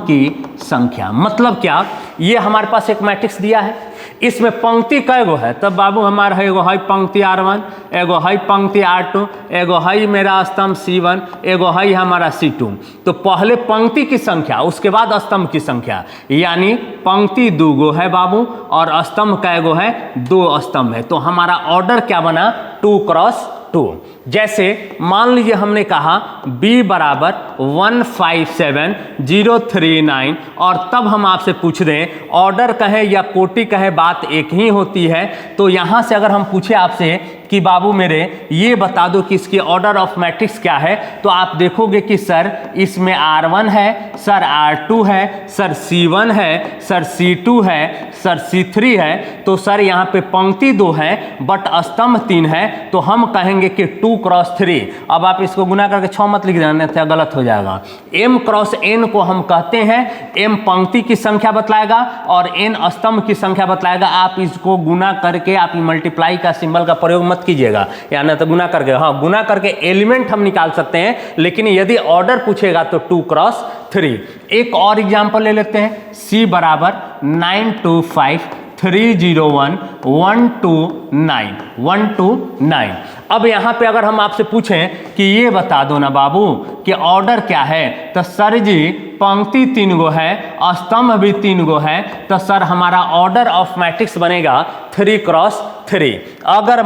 की संख्या। मतलब क्या, ये हमारे पास एक मैट्रिक्स दिया है, इसमें पंक्ति कै गो है, तब बाबू हमारा है एगो है पंक्ति R1, एगो है पंक्ति R2, एगो है मेरा स्तंभ C1, एगो है हमारा C2। तो पहले पंक्ति की संख्या, उसके बाद स्तंभ की संख्या, यानी पंक्ति 2 गो है बाबू और स्तंभ कै गो है, 2 स्तंभ है। तो हमारा ऑर्डर क्या बना, 2 क्रॉस 2। जैसे मान लीजिए हमने कहा B बराबर 157039 और तब हम आपसे पूछ दें ऑर्डर कहें या कोटि कहें, बात एक ही होती है। तो यहाँ से अगर हम पूछे आपसे कि बाबू मेरे ये बता दो कि इसकी ऑर्डर ऑफ मैट्रिक्स क्या है, तो आप देखोगे कि सर इसमें R1 है, सर R2 है, सर C1 है, सर C2 है, सर C3 है। तो सर यहाँ पे पंक्ति 2 है बट स्तंभ 3 है, तो हम कहेंगे कि 2 क्रॉस 3। अब आप इसको गुना करके 6 मत लिख देना, नहीं गलत हो जाएगा। m क्रॉस n को हम कहते हैं, m पंक्ति की संख्या बतलाएगा और n स्तंभ की संख्या बतलाएगा। आप इसको गुना करके, आप मल्टीप्लाई का सिंबल का प्रयोग मत कीजिएगा, या ना तो गुना करके, हाँ गुना करके एलिमेंट हम निकाल सकते हैं, लेकिन यदि ऑर्डर पूछेगा तो 2 क्रॉस 3। एक और एग्जांपल ले लेते हैं, C बराबर 925301129 अब यहाँ पे अगर हम आपसे पूछें कि ये बता दो ना बाबू कि ऑर्डर क्या है, तो सर जी पंक्ति 3 गो है, स्तंभ भी 3 गो है, तो सर हमारा ऑर्डर ऑफ मैट्रिक्स बनेगा 3 क्रॉस 3। अगर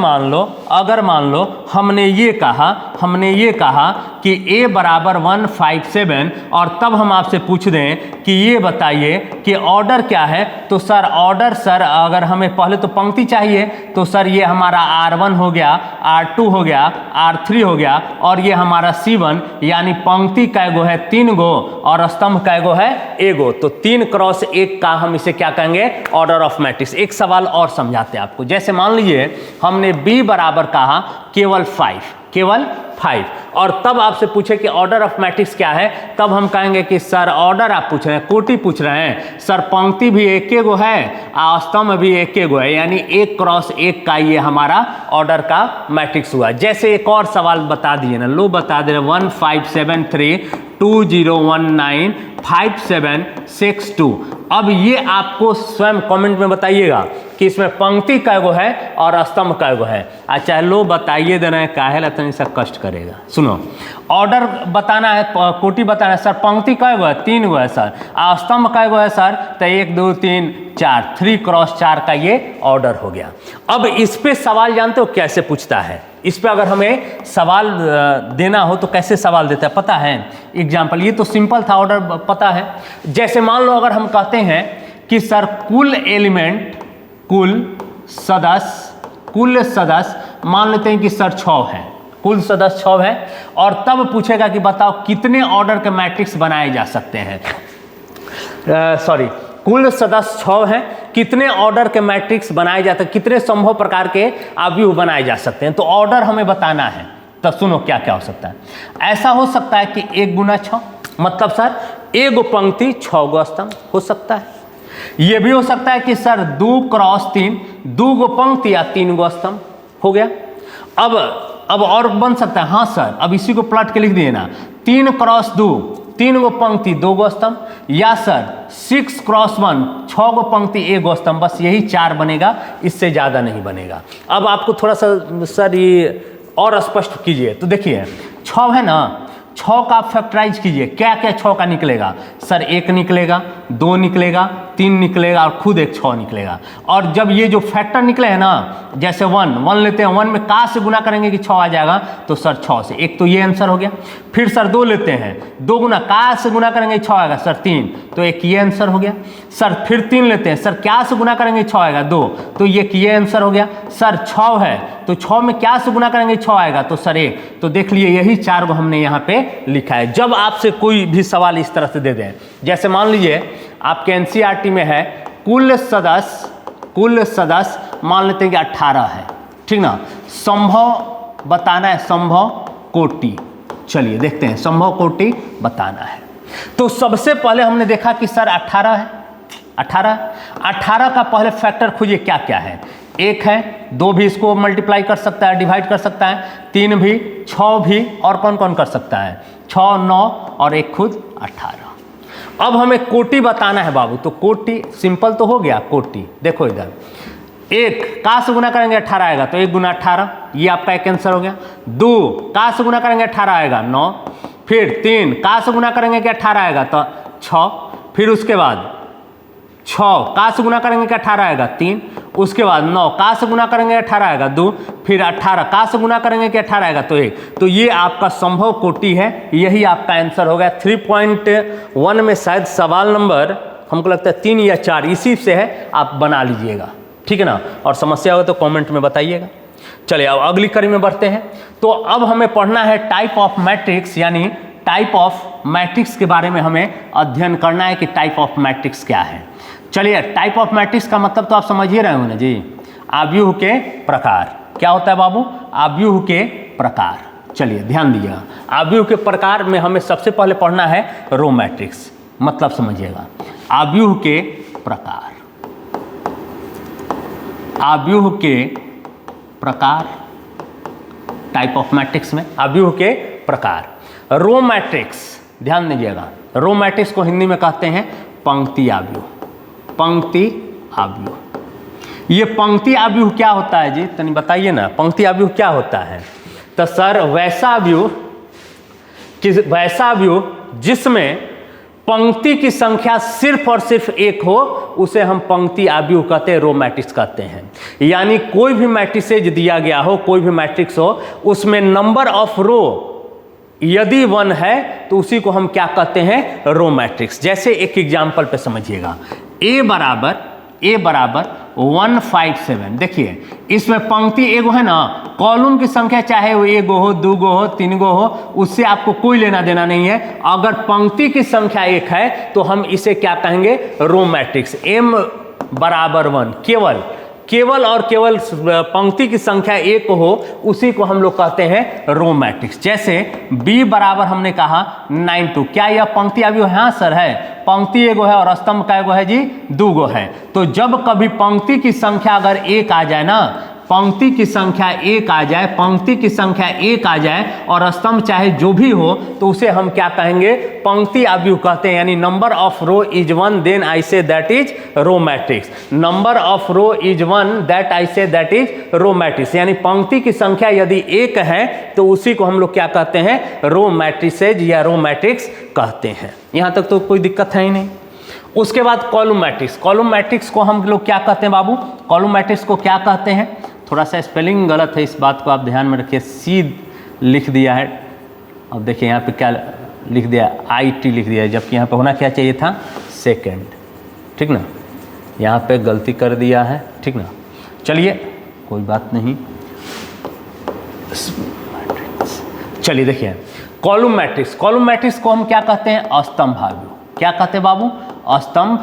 मान लो हमने ये कहा कि A बराबर 157 और तब हम आपसे पूछ दें कि ये बताइए कि ऑर्डर क्या है, तो सर ऑर्डर, सर अगर हमें पहले तो पंक्ति चाहिए, तो सर ये हमारा R1 हो गया, R2 हो गया, R3 हो गया और ये हमारा C1, यानी पंक्ति कै गो है, 3 गो और स्तंभ कै गो है, 1 गो। तो 3 क्रॉस 1 का हम इसे क्या कहेंगे, ऑर्डर ऑफ मैट्रिक्स। एक सवाल और समझाते हैं आपको। जैसे मान लीजिए हमने B बराबर कहा केवल 5 और तब आपसे पूछे कि ऑर्डर ऑफ मैट्रिक्स क्या है, तब हम कहेंगे कि सर ऑर्डर आप पूछ रहे हैं, कोटि पूछ रहे हैं, सर पंक्ति भी 1 गो है, स्तंभ भी 1 गो है, यानी 1 क्रॉस 1 का ये हमारा ऑर्डर का मैट्रिक्स हुआ। जैसे एक और सवाल बता दिए ना, लो बता दे रहे 157320195762। अब ये आपको स्वयं कमेंट में बताइएगा कि इसमें पंक्ति कै गो है और स्तंभ कै गो है। अच्छा लो बताइए दे रहे हैं, काहे लगता है सब कष्ट करेगा। सुनो, ऑर्डर बताना है, कोटि बताना है, सर पंक्ति कै गो है, 3 गो है सर, स्तंभ कै गो है सर, तो 1 2 3 4, 3 क्रॉस 4 का ये ऑर्डर हो गया। अब इस पे सवाल जानते हो कैसे पूछता है, इस पे अगर हमें सवाल देना हो तो कैसे सवाल देता है पता है। एग्जाम्पल, ये तो सिंपल था, ऑर्डर पता है। जैसे मान लो अगर हम कहते हैं कि सर कुल एलिमेंट, कुल सदस्य मान लेते हैं कि सर 6 है, कुल सदस्य 6 है, और तब पूछेगा कि बताओ कितने ऑर्डर के मैट्रिक्स बनाए जा सकते हैं। कुल सदस्य 6 हैं, कितने ऑर्डर के मैट्रिक्स बनाए जाते हैं, कितने संभव प्रकार के अवयव बनाए जा सकते हैं, तो ऑर्डर हमें बताना है। तो सुनो क्या क्या हो सकता है। ऐसा हो सकता है कि 1 गुना 6, मतलब सर 1 गो पंक्ति 6 गो स्तंभ हो सकता है। यह भी हो सकता है कि सर 2 क्रॉस 3, 2 गो पंक्ति या 3 गो स्तंभ हो गया। अब और बन सकता है, हाँ सर अब इसी को प्लॉट के लिख दिए ना, 3 क्रॉस 2, 3 गो पंक्ति 2 गो स्तंभ, या सर 6 क्रॉस 1 6 गो पंक्ति 1 गो स्तंभ, बस यही 4 बनेगा, इससे ज़्यादा नहीं बनेगा। अब आपको थोड़ा सा सर ये और स्पष्ट कीजिए। तो देखिए 6 है ना, 6 का आप फैक्टराइज कीजिए, क्या क्या 6 का निकलेगा सर? 1 निकलेगा, 2 निकलेगा, 3 निकलेगा और खुद एक 6 निकलेगा। और जब ये जो फैक्टर निकले हैं ना, जैसे 1 लेते हैं, 1 में का से गुना करेंगे कि 6 आ जाएगा, तो सर 6 से, एक तो ये आंसर हो गया। फिर सर 2 लेते हैं, 2 गुना का से गुना करेंगे 6 आएगा सर 3, तो एक ये आंसर हो गया। सर फिर 3 लेते हैं, सर क्या से गुना करेंगे 6 आएगा 2, तो ये आंसर हो गया। सर 6 है तो 6 में क्या से गुना करेंगे 6 आएगा, तो सर 1, तो देख लिए यही 4 को हमने यहाँ पे लिखा है। जब आपसे कोई भी सवाल इस तरह से दे दें, जैसे मान लीजिए आपके एनसीईआरटी में है कुल सदस्य मान लेते हैं कि 18 है, ठीक ना, संभव बताना है, संभव कोटि। चलिए देखते हैं, संभव कोटि बताना है। तो सबसे पहले हमने देखा कि सर 18 है, 18 का पहले फैक्टर खोजिए क्या क्या है। 1 है, 2 भी इसको मल्टीप्लाई कर सकता है, डिवाइड कर सकता है, 3 भी, 6 भी, और कौन कौन कर सकता है? 6, 9 और एक खुद 18। अब हमें कोटि बताना है बाबू, तो कोटि सिंपल तो हो गया। कोटि देखो इधर, 1 का से गुना करेंगे 18 आएगा, तो 1 गुना 18, ये आपका एक आंसर हो गया। 2 का से गुना करेंगे 18 आएगा 9, फिर 3 का से गुना करेंगे कि 18 आएगा तो 6, फिर उसके बाद 6 का से गुना करेंगे कि 18 आएगा 3, उसके बाद 9 का से गुना करेंगे 18 आएगा 2, फिर 18 का से गुना करेंगे कि 18 आएगा तो 1। तो ये आपका संभव कोटि है, यही आपका आंसर हो गया। 3.1 में शायद सवाल नंबर हमको लगता है 3 या 4 इसी से है, आप बना लीजिएगा, ठीक है ना। और समस्या हो तो कमेंट में बताइएगा। चलिए अब अगली कड़ी में बढ़ते हैं। तो अब हमें पढ़ना है टाइप ऑफ मैट्रिक्स, यानी टाइप ऑफ मैट्रिक्स के बारे में हमें अध्ययन करना है कि टाइप ऑफ मैट्रिक्स क्या है। चलिए, टाइप ऑफ मैट्रिक्स का मतलब तो आप समझ ही रहे हो ना जी, आव्यूह के प्रकार। क्या होता है बाबू? आव्यूह के प्रकार। चलिए ध्यान दीजिएगा, आव्यूह के प्रकार में हमें सबसे पहले पढ़ना है रो मैट्रिक्स, मतलब समझिएगा आव्यूह के प्रकार। आव्यूह के प्रकार, टाइप ऑफ मैट्रिक्स में आव्यूह के प्रकार। रो मैट्रिक्स, ध्यान दीजिएगा, रो मैट्रिक्स को हिंदी में कहते हैं पंक्ति आव्यूह। पंक्ति आव्यूह, ये पंक्ति आव्यूह क्या होता है जी, तनी बताइए ना, पंक्ति आव्यूह क्या होता है? तो सर वैसा आव्यूह जिसमें पंक्ति की संख्या सिर्फ और सिर्फ 1 हो, उसे हम पंक्ति आव्यूह कहते हैं, रो मैट्रिक्स कहते हैं। यानी कोई भी मैट्रिक्सेज दिया गया हो, कोई भी मैट्रिक्स हो, उसमें नंबर ऑफ रो यदि 1 है तो उसी को हम क्या कहते हैं? Row matrix. जैसे एक एग्जांपल पे समझिएगा, A बराबर 157। देखिए इसमें पंक्ति एगो है ना, कॉलम की संख्या चाहे वो 1 हो, 2 हो, 3 हो, उससे आपको कोई लेना देना नहीं है। अगर पंक्ति की संख्या 1 है तो हम इसे क्या कहेंगे? Row matrix. M बराबर 1, केवल और केवल पंक्ति की संख्या 1 हो, उसी को हम लोग कहते हैं रो मैट्रिक्स। जैसे B बराबर हमने कहा 92, क्या यह पंक्ति आव्यूह है? हाँ सर है, पंक्ति एगो है और स्तंभ का एगो है जी 2 गो है। तो जब कभी पंक्ति की संख्या अगर 1 आ जाए ना, पंक्ति की संख्या 1 आ जाए, पंक्ति की संख्या 1 आ जाए और स्तंभ चाहे जो भी हो, तो उसे हम क्या कहेंगे? पंक्ति आव्यूह कहते हैं। यानी number of row is 1, then I say that is row matrix. Number of row is 1, that I say that is row matrix. यानी पंक्ति की संख्या यदि 1 है तो उसी को हम लोग क्या कहते हैं? रो मैट्रिसेज या रो मैट्रिक्स कहते हैं। यहाँ तक तो कोई दिक्कत है ही नहीं। उसके बाद कॉलम मैट्रिक्स। कॉलम मैट्रिक्स को हम लोग क्या कहते हैं बाबू? कॉलम मैट्रिक्स को क्या कहते हैं? थोड़ा सा स्पेलिंग गलत है, इस बात को आप ध्यान में रखिए। सी लिख दिया है, अब देखिए यहाँ पे क्या लिख दिया? IT लिख दिया है, जबकि यहाँ पे होना क्या चाहिए था? सेकंड, ठीक ना। यहाँ पे गलती कर दिया है, ठीक ना। चलिए कोई बात नहीं। चलिए देखिए कॉलम मैट्रिक्स। कॉलम मैट्रिक्स को हम क्या कहते हैं? अस्तंभ आव्यूह। क्या कहते हैं बाबू? अस्तंभ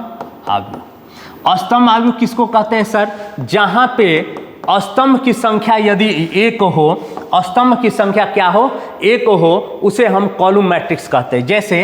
आव्यूह। अस्तंभ आव्यूह किसको कहते हैं सर? जहाँ पे स्तंभ की संख्या यदि 1 हो, स्तंभ की संख्या क्या हो? 1 हो, उसे हम कॉलम मैट्रिक्स कहते हैं। जैसे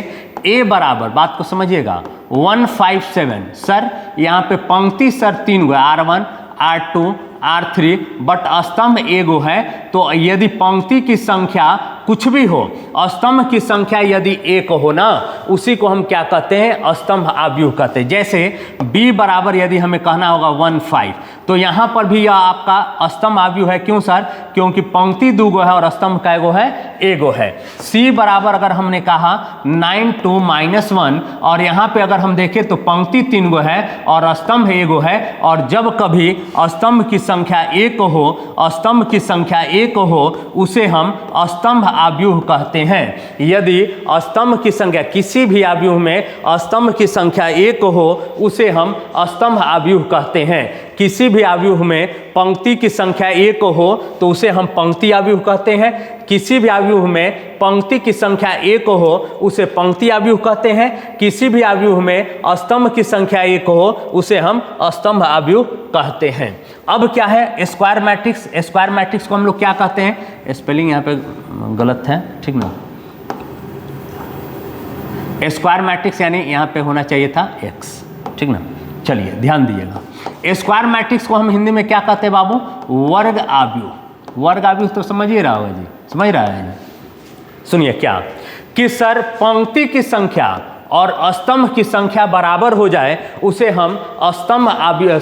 A बराबर, बात को समझिएगा, 157। सर यहाँ पे पंक्ति sir 3 go, R1, R2, R3, but स्तंभ एगो है। तो यदि पंक्ति की संख्या कुछ भी हो, स्तंभ की संख्या यदि एक हो ना, उसी को हम क्या कहते हैं, स्तंभ आव्यूह कहते हैं। जैसे b बराबर यदि हमें कहना होगा 1 5, तो यहाँ पर भी यह आपका स्तंभ आव्यूह है। क्यों सर? क्योंकि पंक्ति दो गो है और स्तंभ कै गो है, एगो है। c बराबर अगर हमने कहा 9 2 -1, और यहाँ पे अगर हम देखें तो पंक्ति 3 गो है और स्तंभ एगो है, और जब कभी स्तंभ की संख्या एक हो, स्तंभ की संख्या एक हो, उसे हम स्तंभ आव्यूह कहते हैं। यदि स्तंभ की संख्या किसी भी आव्यूह में स्तंभ की संख्या एक हो, उसे हम स्तंभ आव्यूह कहते हैं। किसी भी आव्यूह में पंक्ति की संख्या एक हो तो उसे हम पंक्ति आव्यूह कहते हैं। किसी भी आव्यूह में पंक्ति की संख्या एक हो उसे पंक्ति आव्यूह कहते हैं। किसी भी आव्यूह में स्तंभ की संख्या एक हो उसे हम स्तंभ आव्यूह कहते हैं। अब क्या है स्क्वायर मैट्रिक्स? स्क्वायर मैट्रिक्स को हम लोग क्या कहते हैं? स्पेलिंग यहाँ पे गलत है, ठीक ना? स्क्वायर मैट्रिक्स यानी यहाँ पे होना चाहिए था x, ठीक ना? चलिए ध्यान दीजिएगा। स्क्वायर मैट्रिक्स को हम हिंदी में क्या कहते हैं बाबू? वर्ग आव्यूह। वर्ग आव्यूह तो समझ ही रहा होगा जी, समझ रहा है जी? सुनिए क्या कि सर पंक्ति की संख्या और स्तंभ की संख्या बराबर हो जाए उसे हम स्तंभ आव्यूह,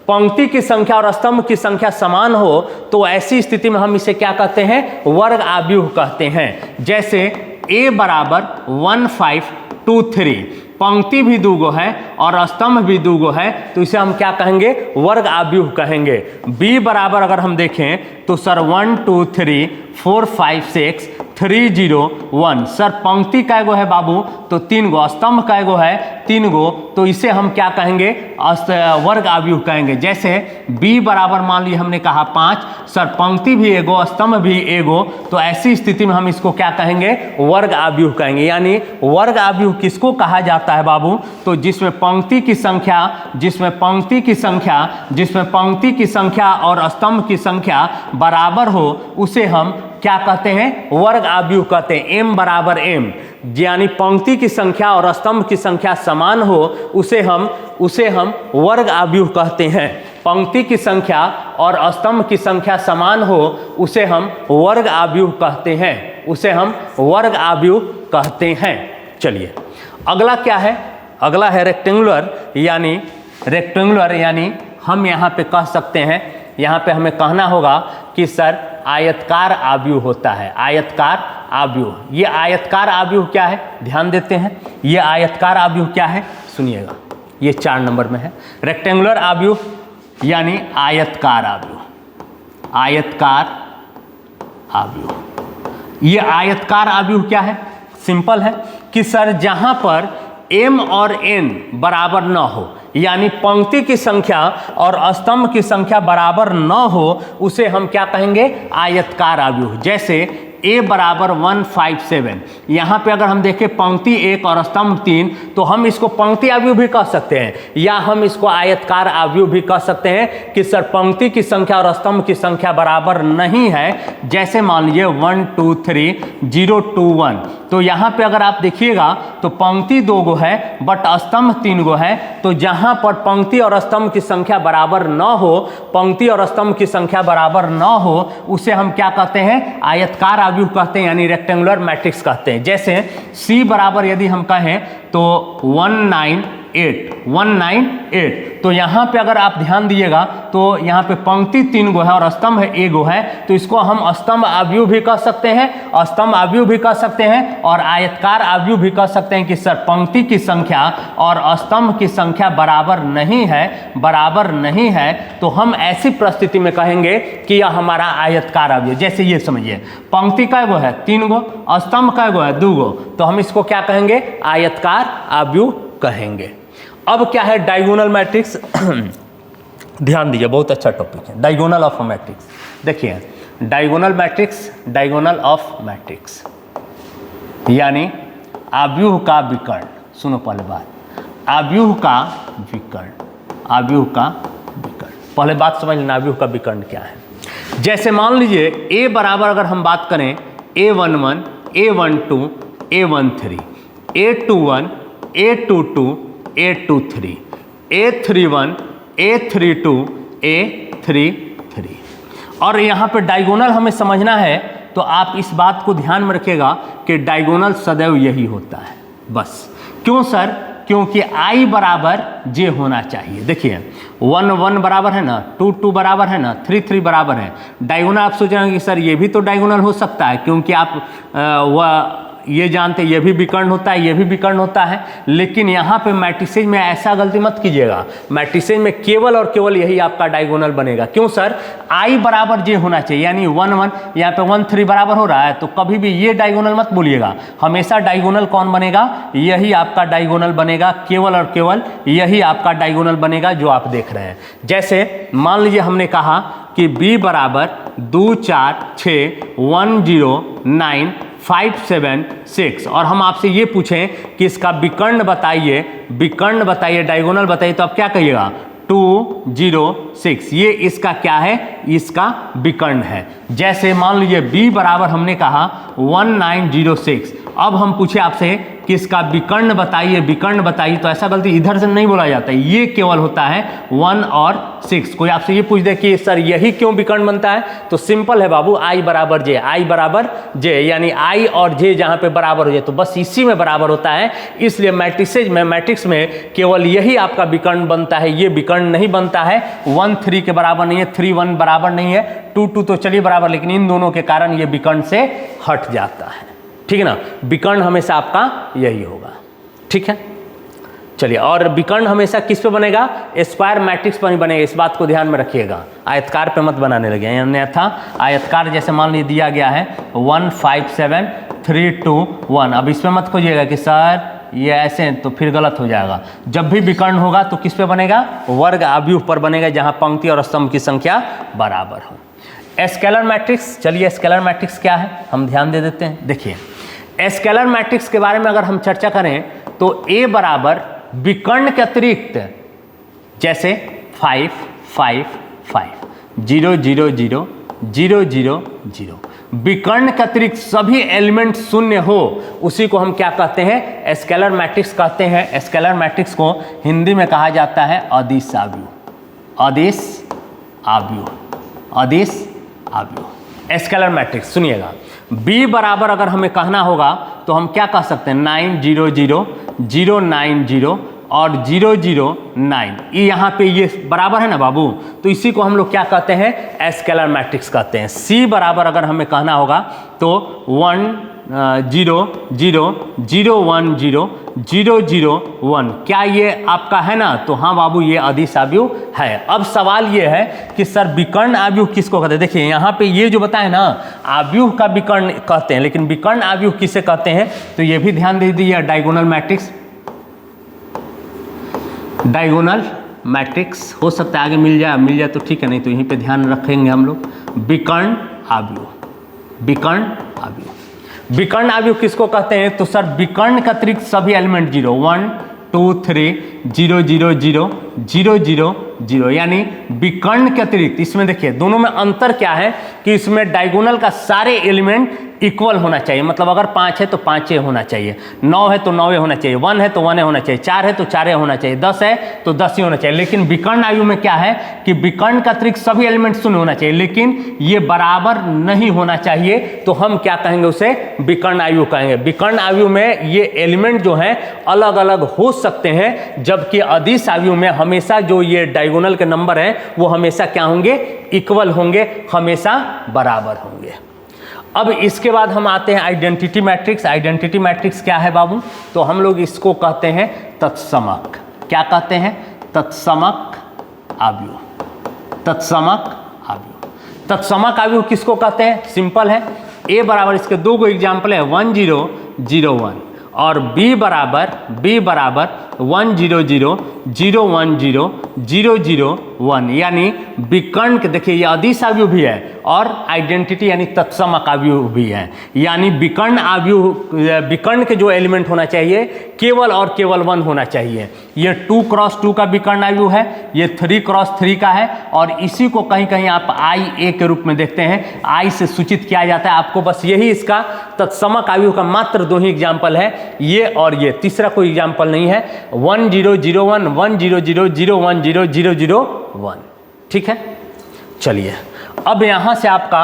पंक्ति की संख्या और स्तंभ की संख्या समान हो तो ऐसी स्थिति में हम इसे क्या कहते हैं? वर्ग आव्यूह कहते हैं। जैसे a बराबर 1 5 2 3, पंक्ति भी दूगो है और स्तंभ भी दूगो है, तो इसे हम क्या कहेंगे? वर्ग आव्यूह कहेंगे। b बराबर अगर हम देखें तो सर 1 2 3 4 5 6 3 0 1, सर पंक्ति कै गो है बाबू? तो 3 गो। स्तंभ कै गो है? 3 गो। तो इसे हम क्या कहेंगे? वर्ग आव्यूह कहेंगे। जैसे b बराबर मान लीजिए हमने कहा 5, सर पंक्ति भी एगो स्तंभ भी एगो, तो ऐसी स्थिति में हम इसको क्या कहेंगे? वर्ग आव्यूह कहेंगे। यानी वर्ग आव्यूह किसको कहा जाता है बाबू? तो जिसमें पंक्ति की संख्या और स्तंभ की संख्या बराबर हो उसे हम क्या कहते हैं? वर्ग आव्यूह कहते हैं। m बराबर m, यानी पंक्ति की संख्या और स्तंभ की संख्या समान हो उसे हम वर्ग आव्यूह कहते हैं। पंक्ति की संख्या और स्तंभ की संख्या समान हो उसे हम वर्ग आव्यूह कहते हैं, उसे हम वर्ग आव्यूह कहते हैं। चलिए अगला क्या है? अगला है रेक्टेंगुलर, यानी हम यहाँ पे कह सकते हैं, यहाँ पे हमें कहना होगा कि सर आयतकार आव्यूह होता है। आयतकार आव्यूह, ये आयतकार आव्यूह क्या है? ध्यान देते हैं, ये आयतकार आव्यूह क्या है? सुनिएगा, ये 4 नंबर में है। रेक्टेंगुलर आव्यूह यानी आयतकार आव्यूह। आयतकार आव्यूह, ये आयतकार आव्यूह क्या है? सिंपल है कि सर जहाँ पर m और n बराबर न हो, यानी पंक्ति की संख्या और स्तंभ की संख्या बराबर न हो, उसे हम क्या कहेंगे? आयतकार आव्यूह। जैसे a बराबर 1 5 7, यहाँ पे अगर हम देखें पंक्ति 1 और स्तंभ 3, तो हम इसको पंक्ति आव्यूह भी कह सकते हैं या हम इसको आयतकार आव्यूह भी कह सकते हैं कि सर पंक्ति की संख्या और स्तंभ की संख्या बराबर नहीं है। जैसे मान लीजिए 1 2 3 0 2 1, तो यहाँ पे अगर आप देखिएगा तो पंक्ति 2 गो है बट स्तंभ 3 गो है, तो जहाँ पर पंक्ति और स्तंभ की संख्या बराबर न हो, पंक्ति और स्तंभ की संख्या बराबर न हो, उसे हम क्या कहते हैं? आयतकार आव्यूह कहते हैं, यानी रेक्टेंगुलर मैट्रिक्स कहते हैं। जैसे c बराबर यदि हम कहें तो 198, तो यहाँ पे अगर आप ध्यान दीजिएगा तो यहाँ पे पंक्ति 3 गो है और स्तंभ एगो है, तो इसको हम स्तंभ आव्यूह भी कह सकते हैं, स्तंभ आव्यूह भी कह सकते हैं और आयतकार आव्यूह भी कह सकते हैं कि सर पंक्ति की संख्या और स्तंभ की संख्या बराबर नहीं है, तो हम ऐसी परिस्थिति में कहेंगे कि यह हमारा आयतकार आव्यूह। जैसे ये समझिए, पंक्ति कै गो है? 3 गो, स्तंभ कै गो है? 2 गो, तो हम इसको क्या कहेंगे? आयतकार आव्यूह कहेंगे। अब क्या है? Diagonal matrix. ध्यान दीजिए, बहुत अच्छा टॉपिक है, डायगोनल ऑफ मैट्रिक्स। देखिए डायगोनल ऑफ मैट्रिक्स यानी आव्यूह का विकर्ण। सुनो पहले बात, आव्यूह का विकर्ण। पहले बात समझ लेना, आव्यूह का विकर्ण क्या है। जैसे मान लीजिए a बराबर अगर हम बात करें a11 a12 a13, a21 a22 a23, a31 a32 a33, और यहाँ पे डायगोनल हमें समझना है तो आप इस बात को ध्यान में रखिएगा कि डायगोनल सदैव यही होता है बस। क्यों सर? क्योंकि i बराबर j होना चाहिए। देखिए 1 1 बराबर है ना, 2 2 बराबर है ना, 3 3 बराबर है। डायगोनल आप सोच रहे हैं कि सर ये भी तो डायगोनल हो सकता है, क्योंकि आप ये जानते हैं ये भी विकर्ण होता है, ये भी विकर्ण होता है। लेकिन यहाँ पे मैट्रिसेज में ऐसा गलती मत कीजिएगा, मैट्रिसेज में केवल और केवल यही आपका डायगोनल बनेगा। क्यों सर? i बराबर j होना चाहिए, यानी 1 1 यहाँ पे 1 3 बराबर हो रहा है, तो कभी भी ये डायगोनल मत बोलिएगा। हमेशा डायगोनल कौन बनेगा? यही आपका डायगोनल बनेगा, केवल और केवल यही आपका डायगोनल बनेगा जो आप देख रहे हैं। जैसे मान लीजिए हमने कहा कि b बराबर 2 4 6 1 0 9 5 7 6 और हम आपसे ये पूछें कि इसका विकर्ण बताइए, विकर्ण बताइए, डायगोनल बताइए, तो आप क्या कहिएगा? 2 0 6। ये इसका क्या है? इसका विकर्ण है। जैसे मान लीजिए b बराबर हमने कहा 1 9 0 6। अब हम पूछे आपसे कि इसका विकर्ण बताइए, विकर्ण बताइए, तो ऐसा गलती इधर से नहीं बोला जाता है, ये केवल होता है 1 और 6। कोई आपसे ये पूछ दे कि सर यही क्यों विकर्ण बनता है, तो सिंपल है बाबू, i बराबर j, i बराबर j, यानी i और j जहाँ पे बराबर हो जाए तो बस इसी में बराबर होता है। इसलिए मैट्रिसेज में, मैट्रिक्स में केवल यही आपका विकर्ण बनता है, ये विकर्ण नहीं बनता है। 1 3 के बराबर नहीं है, 3 1 बराबर नहीं है, 2 2 तो चलिए बराबर, लेकिन इन दोनों के कारण ये विकर्ण से हट जाता है। ठीक है ना? विकर्ण हमेशा आपका यही होगा। ठीक है, चलिए। और विकर्ण हमेशा किस पे बनेगा? स्क्वायर मैट्रिक्स पर ही बनेगा, इस बात को ध्यान में रखिएगा। आयतकार पे मत बनाने लगे, अन्यथा आयतकार जैसे मान लीजिए दिया गया है 1 5 7 3 2 1। अब इसमें मत खोजिएगा कि सर ये ऐसे हैं, तो फिर गलत हो जाएगा। जब भी विकर्ण होगा तो किस पे बनेगा? वर्ग आव्यूह पर बनेगा, जहां पंक्ति और स्तंभ की संख्या बराबर हो। स्केलर मैट्रिक्स, चलिए स्केलर मैट्रिक्स क्या है हम ध्यान दे देते हैं। देखिए स्केलर मैट्रिक्स के बारे में अगर हम चर्चा करें तो a बराबर विकर्ण के अतिरिक्त, जैसे 5 5 5 0 0 0 0 0 0, विकर्ण के अतिरिक्त सभी एलिमेंट शून्य हो, उसी को हम क्या कहते हैं? स्केलर मैट्रिक्स कहते हैं। स्केलर मैट्रिक्स को हिंदी में कहा जाता है अदिश आव्यूह, अदिश आव्यूह, अदिश आव्यूह। स्केलर मैट्रिक्स सुनिएगा, b बराबर अगर हमें कहना होगा तो हम क्या कह सकते हैं? 9 0 0 0 9 0 और 0 0 9। ये यहाँ पे ये बराबर है ना बाबू, तो इसी को हम लोग क्या कहते हैं? स्केलर मैट्रिक्स कहते हैं। c बराबर अगर हमें कहना होगा तो 1 0 0 0 1 0 0 0 1। क्या ये आपका है ना? तो हाँ बाबू, ये अदिश आव्यूह है। अब सवाल ये है कि सर विकर्ण आव्यूह किसको कहते हैं? देखिए यहाँ पे ये जो बताए ना, आव्यूह का विकर्ण कहते हैं, लेकिन विकर्ण आव्यूह किसे कहते हैं? तो ये भी ध्यान दे दीजिए, डायगोनल मैट्रिक्स, डायगोनल मैट्रिक्स हो सकता है आगे मिल जाए तो ठीक है, नहीं तो यहीं पे ध्यान रखेंगे हम लोग। विकर्ण आव्यूह, विकर्ण आव्यूह, विकर्ण आव्यूह किसको कहते हैं? तो सर विकर्ण का अतिरिक्त सभी एलिमेंट 0 1 2 3 0 0 0 0 0 0, यानी विकर्ण के अतिरिक्त। इसमें देखिए दोनों में अंतर क्या है कि इसमें डायगोनल का सारे एलिमेंट इक्वल होना चाहिए, मतलब अगर 5 है तो 5 होना चाहिए, 9 है तो 9 होना चाहिए, 1 है तो 1 होना चाहिए, 4 है तो 4 होना चाहिए, 10 है तो 10 ही होना चाहिए। लेकिन विकर्ण आव्यूह में क्या है कि विकर्ण का अतिरिक्त सभी एलिमेंट शून्य होना चाहिए, लेकिन ये बराबर नहीं होना चाहिए, तो हम क्या कहेंगे? उसे विकर्ण आव्यूह कहेंगे। विकर्ण आव्यूह में ये एलिमेंट जो हैं अलग अलग हो सकते हैं, जबकि अदिश आव्यूह में हमेशा जो ये डायगोनल के नंबर हैं वो हमेशा क्या होंगे? इक्वल होंगे, हमेशा बराबर होंगे। अब इसके बाद हम आते हैं आइडेंटिटी मैट्रिक्स। आइडेंटिटी मैट्रिक्स क्या है बाबू? तो हम लोग इसको कहते हैं तत्समक। क्या कहते हैं? तत्समक आव्यूह, तत्समक आव्यूह। तत्समक आव्यूह किसको कहते हैं? सिंपल है, a बराबर, इसके दो गो एग्जाम्पल है 1 0 0 1, और b बराबर 1 0 0 0 1 0 0 0 1, यानी विकर्ण के, देखिए ये अदिश आव्यूह भी है और आइडेंटिटी यानी तत्समक आव्यूह भी है। यानी विकर्ण आव्यूह, विकर्ण के जो एलिमेंट होना चाहिए केवल और केवल 1 होना चाहिए। ये 2 क्रॉस 2 का विकर्ण आव्यूह है, ये 3 क्रॉस 3 का है, और इसी को कहीं कहीं आप IA के रूप में देखते हैं, I से सूचित किया जाता है। आपको बस यही इसका तत्समक आव्यूह का मात्र 2 ही एग्जाम्पल है, ये और ये, तीसरा कोई एग्जाम्पल नहीं है। 1 0 0 1 1 0 0 0 1 0 0 0 1। ठीक है, चलिए अब यहां से आपका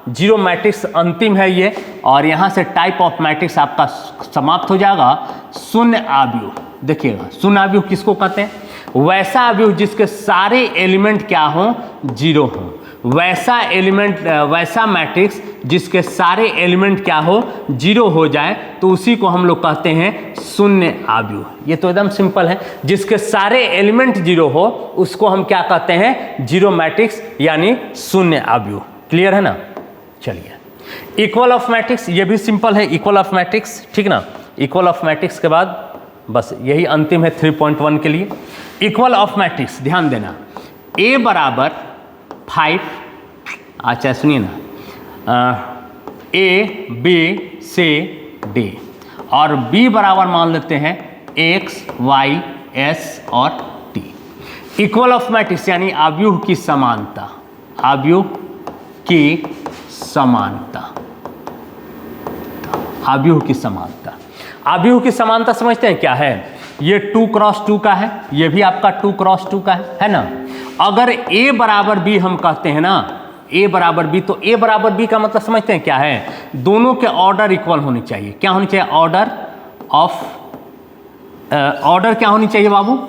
जीरो मैट्रिक्स अंतिम है ये, और यहाँ से टाइप ऑफ मैट्रिक्स आपका समाप्त हो जाएगा। शून्य आव्यूह, देखिएगा शून्य आव्यूह किसको कहते हैं? वैसा आव्यूह जिसके सारे एलिमेंट क्या हों, जीरो हों। वैसा एलिमेंट, वैसा मैट्रिक्स जिसके सारे एलिमेंट क्या हो, जीरो हो जाए, तो उसी को हम लोग कहते हैं शून्य आव्यूह। ये तो एकदम सिंपल है, जिसके सारे एलिमेंट जीरो हो उसको हम क्या कहते हैं? जीरो मैट्रिक्स यानी शून्य आव्यूह। क्लियर है ना? चलिए, इक्वल ऑफ मैट्रिक्स, ये भी सिंपल है, इक्वल ऑफ मैट्रिक्स, ठीक ना। इक्वल ऑफ मैट्रिक्स के बाद बस यही अंतिम है 3.1 के लिए। इक्वल ऑफ मैट्रिक्स ध्यान देना, A बराबर 5, अच्छा सुनिए ना, A B C D, और B बराबर मान लेते हैं X Y S और T। इक्वल ऑफ मैट्रिक्स यानी आव्यूह की समानता, आव्यूह की समानता, आव्यूह की समानता। आव्यूह की समानता समझते हैं क्या है? ये 2 क्रॉस 2 का है, ये भी आपका 2 क्रॉस 2 का है ना। अगर A बराबर B हम कहते हैं ना, A बराबर B, तो A बराबर B का मतलब समझते हैं क्या है? दोनों के ऑर्डर इक्वल होनी चाहिए। क्या होनी चाहिए? ऑर्डर ऑफ, ऑर्डर क्या होनी चाहिए बाबू?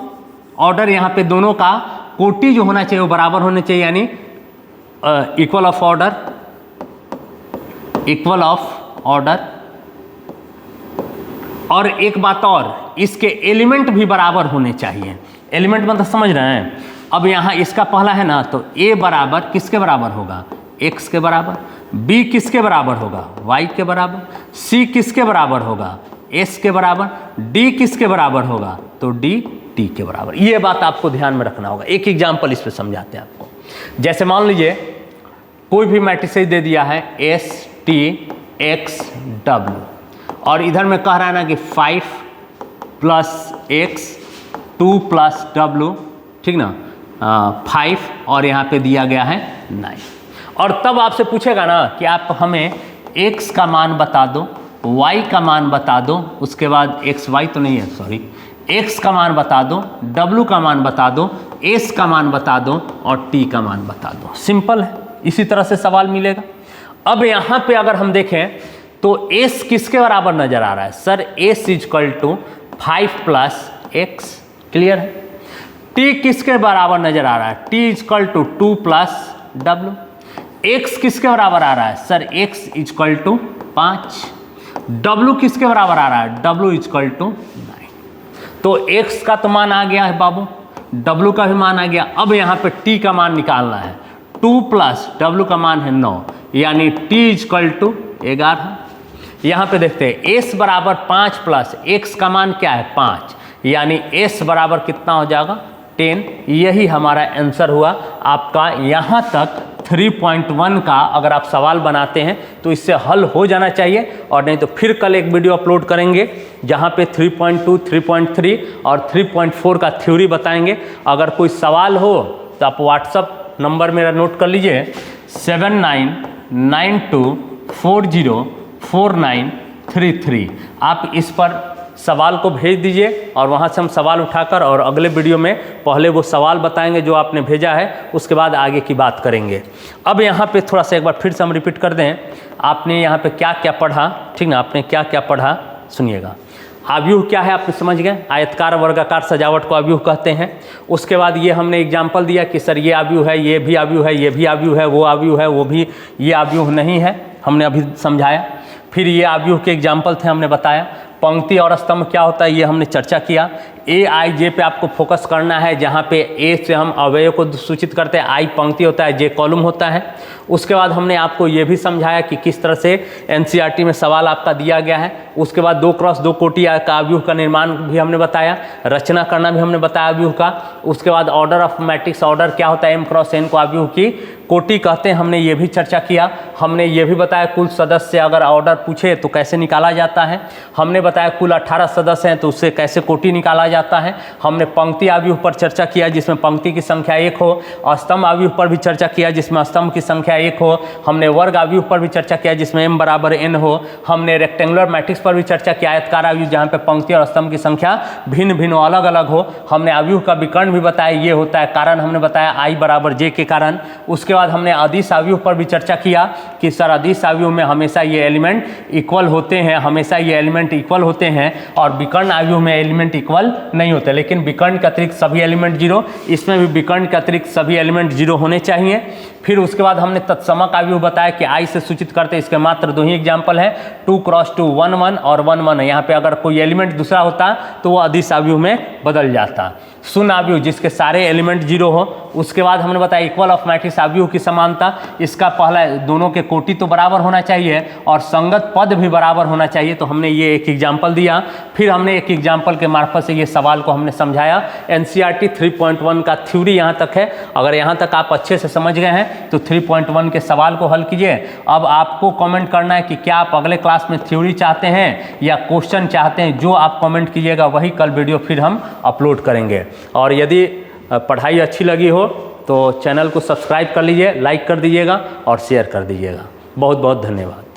ऑर्डर यहाँ पे दोनों का कोटि जो होना चाहिए वो बराबर होने चाहिए, यानी equal of order, equal of order. और एक बात और, इसके एलिमेंट भी बराबर होने चाहिए। एलिमेंट मतलब समझ रहे हैं? अब यहाँ इसका पहला है ना, तो A बराबर किसके बराबर होगा? X के बराबर। B किसके बराबर होगा? Y के बराबर। C किसके बराबर होगा? S के बराबर। D किसके बराबर होगा? तो D T के बराबर। ये बात आपको ध्यान में रखना होगा। एक एग्जाम्पल इस पे समझाते हैं आपको। जैसे मान लीजिए कोई भी मैट्रिक्स दे दिया है S T X W, और इधर में कह रहा है ना कि 5 प्लस एक्स 2 प्लस W, ठीक ना, 5, और यहाँ पे दिया गया है 9। और तब आपसे पूछेगा ना कि आप हमें x का मान बता दो, y का मान बता दो, उसके बाद xy तो नहीं है, सॉरी, x का मान बता दो, w का मान बता दो, s का मान बता दो और t का मान बता दो। सिंपल है, इसी तरह से सवाल मिलेगा। अब यहाँ पे अगर हम देखें तो s किसके बराबर नजर आ रहा है? Sir s equal to 5 plus x, clear है। t किसके बराबर नजर आ रहा है? t equal to 2 plus w। x किसके बराबर आ रहा है? Sir x equal to 5। w किसके बराबर आ रहा है? w equal to 9। तो x का तो मान आ गया है बाबू, w का भी मान आ गया। अब यहाँ पे t का मान निकालना है। 2 प्लस w का मान है 9, यानी t इक्वल टू 11। यहाँ पे देखते हैं s बराबर 5 प्लस x का मान क्या है? 5, यानी s बराबर कितना हो जाएगा? 10। यही हमारा आंसर हुआ आपका। यहाँ तक 3.1 का अगर आप सवाल बनाते हैं तो इससे हल हो जाना चाहिए, और नहीं तो फिर कल एक वीडियो अपलोड करेंगे जहाँ पे 3.2, 3.3 और 3.4 का थ्योरी बताएंगे। अगर कोई सवाल हो तो आप व्हाट्सअप नंबर मेरा नोट कर लीजिए, 7992404933। आप इस पर सवाल को भेज दीजिए और वहाँ से हम सवाल उठाकर और अगले वीडियो में पहले वो सवाल बताएंगे जो आपने भेजा है, उसके बाद आगे की बात करेंगे। अब यहाँ पे थोड़ा सा एक बार फिर से हम रिपीट कर दें, आपने यहाँ पे क्या क्या पढ़ा, ठीक ना, आपने क्या क्या पढ़ा सुनिएगा। आव्यूह क्या है आपने समझ गए? आयतकार वर्गाकार सजावट को आव्यूह कहते हैं। उसके बाद ये हमने एग्जाम्पल दिया कि सर ये आव्यूह है, ये भी आव्यूह है, ये भी आव्यूह है, वो आव्यूह है, वो भी, ये आव्यूह नहीं है, हमने अभी समझाया। फिर ये आव्यूह के एग्जाम्पल थे, हमने बताया। पंक्ति और स्तंभ क्या होता है ये हमने चर्चा किया। ए आई जे पे आपको फोकस करना है, जहाँ पे ए से हम अवयव को सूचित करते हैं, आई पंक्ति होता है, जे कॉलम होता है। उसके बाद हमने आपको ये भी समझाया कि किस तरह से एनसीईआरटी में सवाल आपका दिया गया है। उसके बाद 2 क्रॉस 2 कोटि का आव्यूह का निर्माण भी हमने बताया, रचना करना भी हमने बताया आव्यूह का। उसके बाद ऑर्डर ऑफ मैट्रिक्स, ऑर्डर क्या होता है, m क्रॉस n को आव्यूह की कोटि कहते हैं, हमने ये भी चर्चा किया। हमने ये भी बताया कुल सदस्य अगर ऑर्डर पूछे तो कैसे निकाला जाता है। हमने बताया कुल 18 सदस्य हैं, तो उससे कैसे कोटि निकाला जाता है। हमने पंक्ति आव्यूह पर चर्चा किया जिसमें पंक्ति की संख्या 1 हो। स्तंभ आव्यूह पर भी चर्चा किया जिसमें स्तंभ की संख्या 1 हो। हमने वर्ग आव्यूह पर भी चर्चा किया जिसमें m बराबर n हो। हमने रेक्टेंगुलर मैट्रिक्स पर भी चर्चा किया, आयताकार आव्यूह जहाँ पे पंक्ति और स्तंभ की संख्या भिन्न भिन्न अलग अलग हो। हमने आव्यूह का विकर्ण भी बताया, ये होता है कारण हमने बताया I बराबर J के कारण। उसके बाद हमने अदिश आव्यूह पर भी चर्चा किया कि सर अदिश आव्यूह में हमेशा ये एलिमेंट इक्वल होते हैं, हमेशा ये एलिमेंट इक्वल होते हैं, और विकर्ण आव्यूह में एलिमेंट इक्वल नहीं होते। लेकिन विकर्ण के अतिरिक्त सभी एलिमेंट जीरो, इसमें भी विकर्ण के अतिरिक्त सभी एलिमेंट जीरो होने चाहिए। फिर उसके बाद हमने तत्समक आव्यूह बताया कि I से सूचित करते, इसके मात्र 2 ही एग्जाम्पल है, 2 × 2 1 1 और 1 1 है। यहाँ पे अगर कोई एलिमेंट दूसरा होता तो वो अदिश आव्यूह में बदल जाता। शून्य आव्यूह जिसके सारे एलिमेंट जीरो हो। उसके बाद हमने बताया इक्वल ऑफ मैट्रिक्स आव्यूह की समानता, इसका पहला दोनों के कोटि तो बराबर होना चाहिए और संगत पद भी बराबर होना चाहिए, तो हमने ये एक एग्जाम्पल दिया। फिर हमने एक एग्जाम्पल के मार्फत से ये सवाल को हमने समझाया। NCERT 3.1 का थ्योरी यहाँ तक है। अगर यहाँ तक आप अच्छे से समझ गए हैं तो 3.1 के सवाल को हल कीजिए। अब आपको कमेंट करना है कि क्या आप अगले क्लास में थ्योरी चाहते हैं या क्वेश्चन चाहते हैं। जो आप कमेंट कीजिएगा वही कल वीडियो फिर हम अपलोड करेंगे। और यदि पढ़ाई अच्छी लगी हो तो चैनल को सब्सक्राइब कर लीजिए, लाइक कर दीजिएगा और शेयर कर दीजिएगा। बहुत बहुत धन्यवाद।